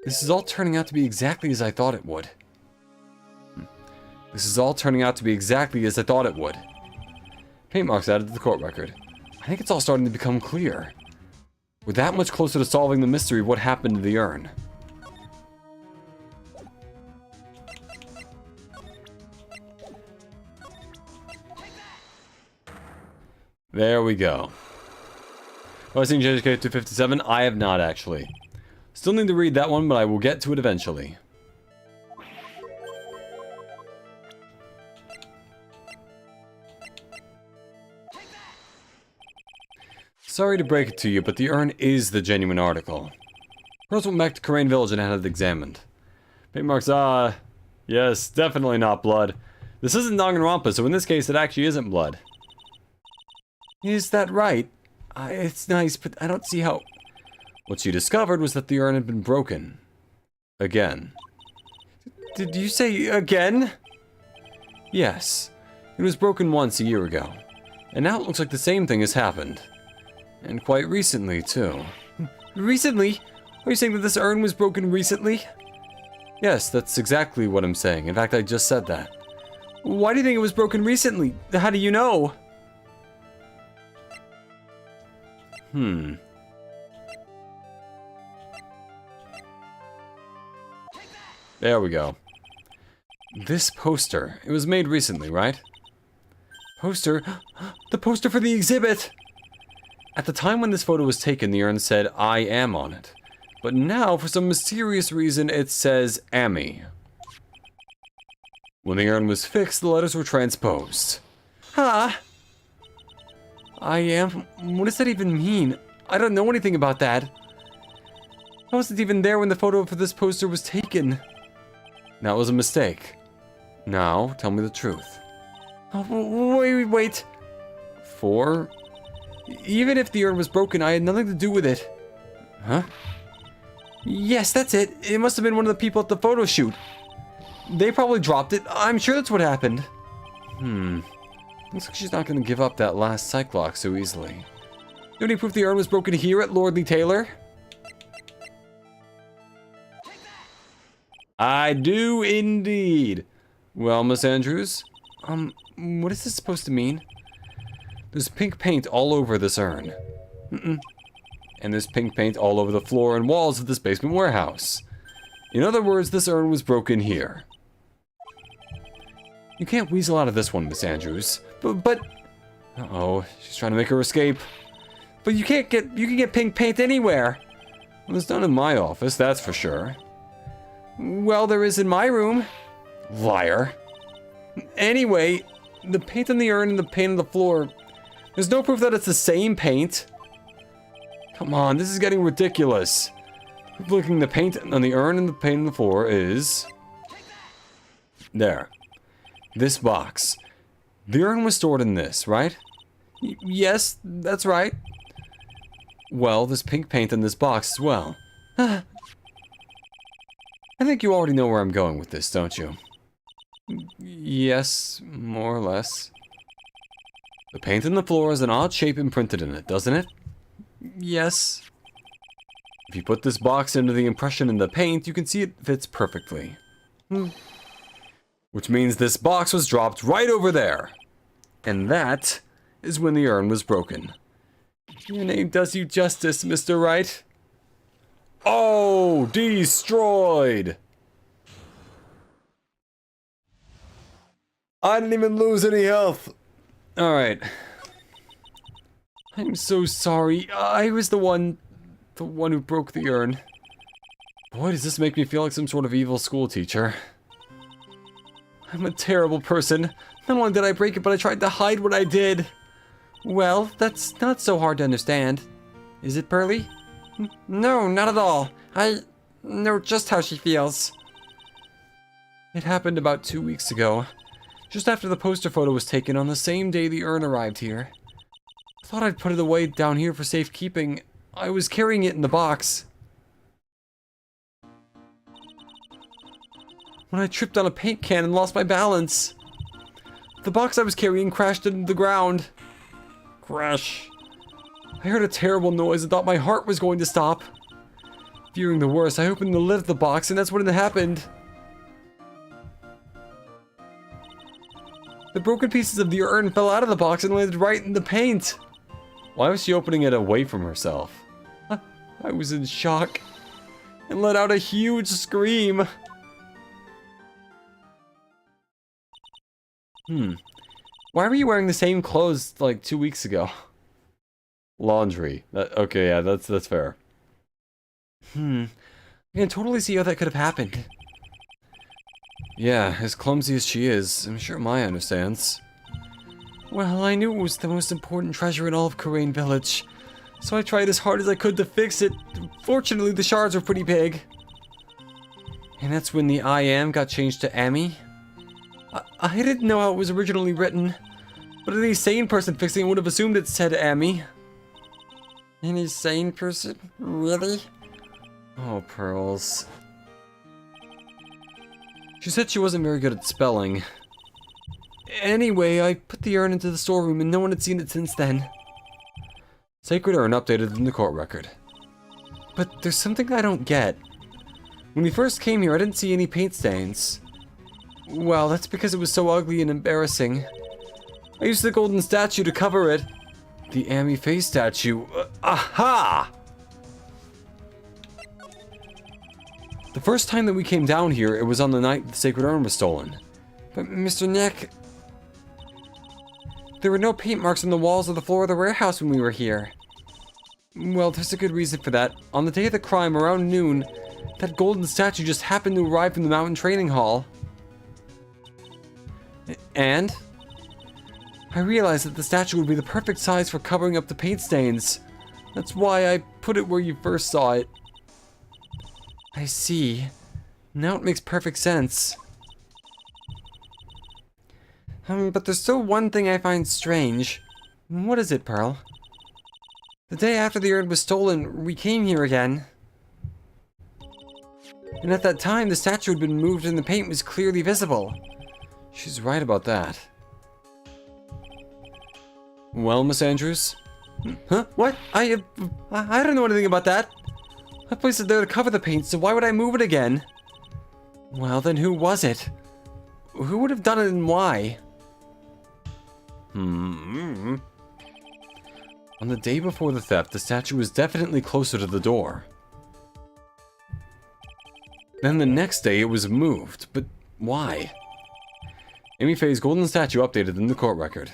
S1: This is all turning out to be exactly as I thought it would. This is all turning out to be exactly as I thought it would. Paint marks added to the court record. I think it's all starting to become clear. We're that much closer to solving the mystery of what happened to the urn. There we go. Have I seen JJK 257? I have not, actually. Still need to read that one, but I will get to it eventually. Sorry to break it to you, but the urn is the genuine article. Pearls went back to Karain Village and had it examined. Paint marks, yes, definitely not blood. This isn't Danganronpa, so in this case it actually isn't blood.
S4: Is that right? It's nice, but I don't see how...
S1: What she discovered was that the urn had been broken. Again.
S4: Did you say again?
S1: Yes. It was broken once a year ago. And now it looks like the same thing has happened. And quite recently, too.
S4: Recently? Are you saying that this urn was broken recently?
S1: Yes, that's exactly what I'm saying. In fact, I just said that.
S4: Why do you think it was broken recently? How do you know?
S1: There we go. This poster. It was made recently, right?
S4: Poster? The poster for the exhibit!
S1: At the time when this photo was taken, the urn said, I am on it. But now, for some mysterious reason, it says, Ami. When the urn was fixed, the letters were transposed.
S4: Huh? I am? What does that even mean? I don't know anything about that. I wasn't even there when the photo for this poster was taken.
S1: That was a mistake. Now, tell me the truth.
S4: Oh, wait. Even if the urn was broken, I had nothing to do with it.
S1: Huh?
S4: Yes, that's it. It must have been one of the people at the photo shoot. They probably dropped it. I'm sure that's what happened.
S1: Looks like she's not going to give up that last Cyclox so easily.
S4: Do you have any proof the urn was broken here at Lordly Taylor?
S1: I do indeed. Well, Miss Andrews?
S4: What is this supposed to mean?
S1: There's pink paint all over this urn. And there's pink paint all over the floor and walls of this basement warehouse. In other words, this urn was broken here. You can't weasel out of this one, Miss Andrews.
S4: But...
S1: Uh-oh, she's trying to make her escape.
S4: But you can get pink paint anywhere.
S1: Well, it's none in my office, that's for sure.
S4: Well, there is in my room.
S1: Liar.
S4: Anyway, the paint on the urn and the paint on the floor... There's no proof that it's the same paint.
S1: Come on, this is getting ridiculous. Looking, the paint on the urn and the paint on the floor is... There. This box. The urn was stored in this, right?
S4: Yes, that's right.
S1: Well, there's pink paint in this box as well. I think you already know where I'm going with this, don't you? Yes, more or less. The paint on the floor has an odd shape imprinted in it, doesn't it? Yes. If you put this box into the impression in the paint, you can see it fits perfectly. Which means this box was dropped right over there. And that is when the urn was broken. Your name does you justice, Mr. Wright. Oh, destroyed! I didn't even lose any health. Alright. I'm so sorry. I was the one who broke the urn. Boy, does this make me feel like some sort of evil school teacher. I'm a terrible person. Not only did I break it, but I tried to hide what I did. Well, that's not so hard to understand. Is it, Pearly? No, not at all. I know just how she feels. It happened about 2 weeks ago. Just after the poster photo was taken on the same day the urn arrived here. I thought I'd put it away down here for safekeeping. I was carrying it in the box. When I tripped on a paint can and lost my balance. The box I was carrying crashed into the ground. Crash. I heard a terrible noise and thought my heart was going to stop. Fearing the worst, I opened the lid of the box and that's when it happened. The broken pieces of the urn fell out of the box and landed right in the paint. Why was she opening it away from herself? I was in shock and let out a huge scream. Why were you wearing the same clothes like 2 weeks ago? Laundry. Okay, yeah, that's fair. I can totally see how that could have happened. Yeah, as clumsy as she is, I'm sure Maya understands. Well, I knew it was the most important treasure in all of Karain Village, so I tried as hard as I could to fix it. Fortunately, the shards were pretty big. And that's when the I am got changed to Amy. I didn't know how it was originally written, but any sane person fixing it would have assumed it said Amy. Any sane person? Really? Oh, Pearls. She said she wasn't very good at spelling. Anyway, I put the urn into the storeroom and no one had seen it since then. Sacred urn updated in the court record. But there's something I don't get. When we first came here, I didn't see any paint stains. Well, that's because it was so ugly and embarrassing. I used the golden statue to cover it. The Amy face statue. Aha! The first time that we came down here, it was on the night the sacred urn was stolen. But Mr. Nick... There were no paint marks on the walls or the floor of the warehouse when we were here. Well, there's a good reason for that. On the day of the crime, around noon, that golden statue just happened to arrive from the mountain training hall. And? I realized that the statue would be the perfect size for covering up the paint stains. That's why I put it where you first saw it. I see. Now it makes perfect sense. But there's still one thing I find strange. What is it, Pearl? The day after the urn was stolen, we came here again. And at that time, the statue had been moved and the paint was clearly visible. She's right about that. Well, Miss Andrews? Huh? What? I don't know anything about that. I placed it there to cover the paint, so why would I move it again? Well, then who was it? Who would have done it and why? On the day before the theft, the statue was definitely closer to the door. Then the next day it was moved, but why? Amy Faye's golden statue updated in the court record.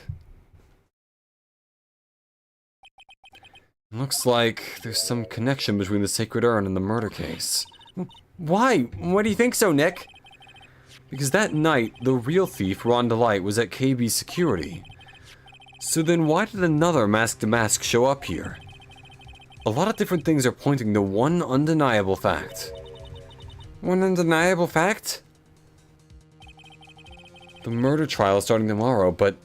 S1: Looks like there's some connection between the sacred urn and the murder case. Why? Why do you think so, Nick? Because that night, the real thief, Rhonda Light, was at KB's security. So then why did another mask-to-mask show up here? A lot of different things are pointing to one undeniable fact. One undeniable fact? The murder trial is starting tomorrow, but...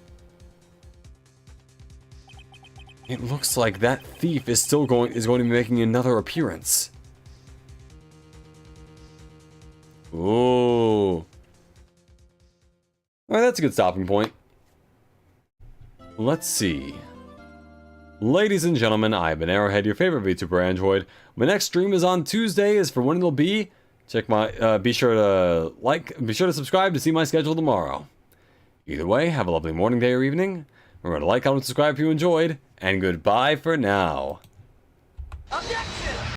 S1: it looks like that thief is going to be making another appearance. Ooh. Alright, that's a good stopping point. Let's see. Ladies and gentlemen, I've been Arrowhead, your favorite VTuber Android. My next stream is on Tuesday. As for when it'll be, check my. Be sure to subscribe to see my schedule tomorrow. Either way, have a lovely morning, day, or evening. Remember to like, comment, and subscribe if you enjoyed, and goodbye for now.
S2: Objection!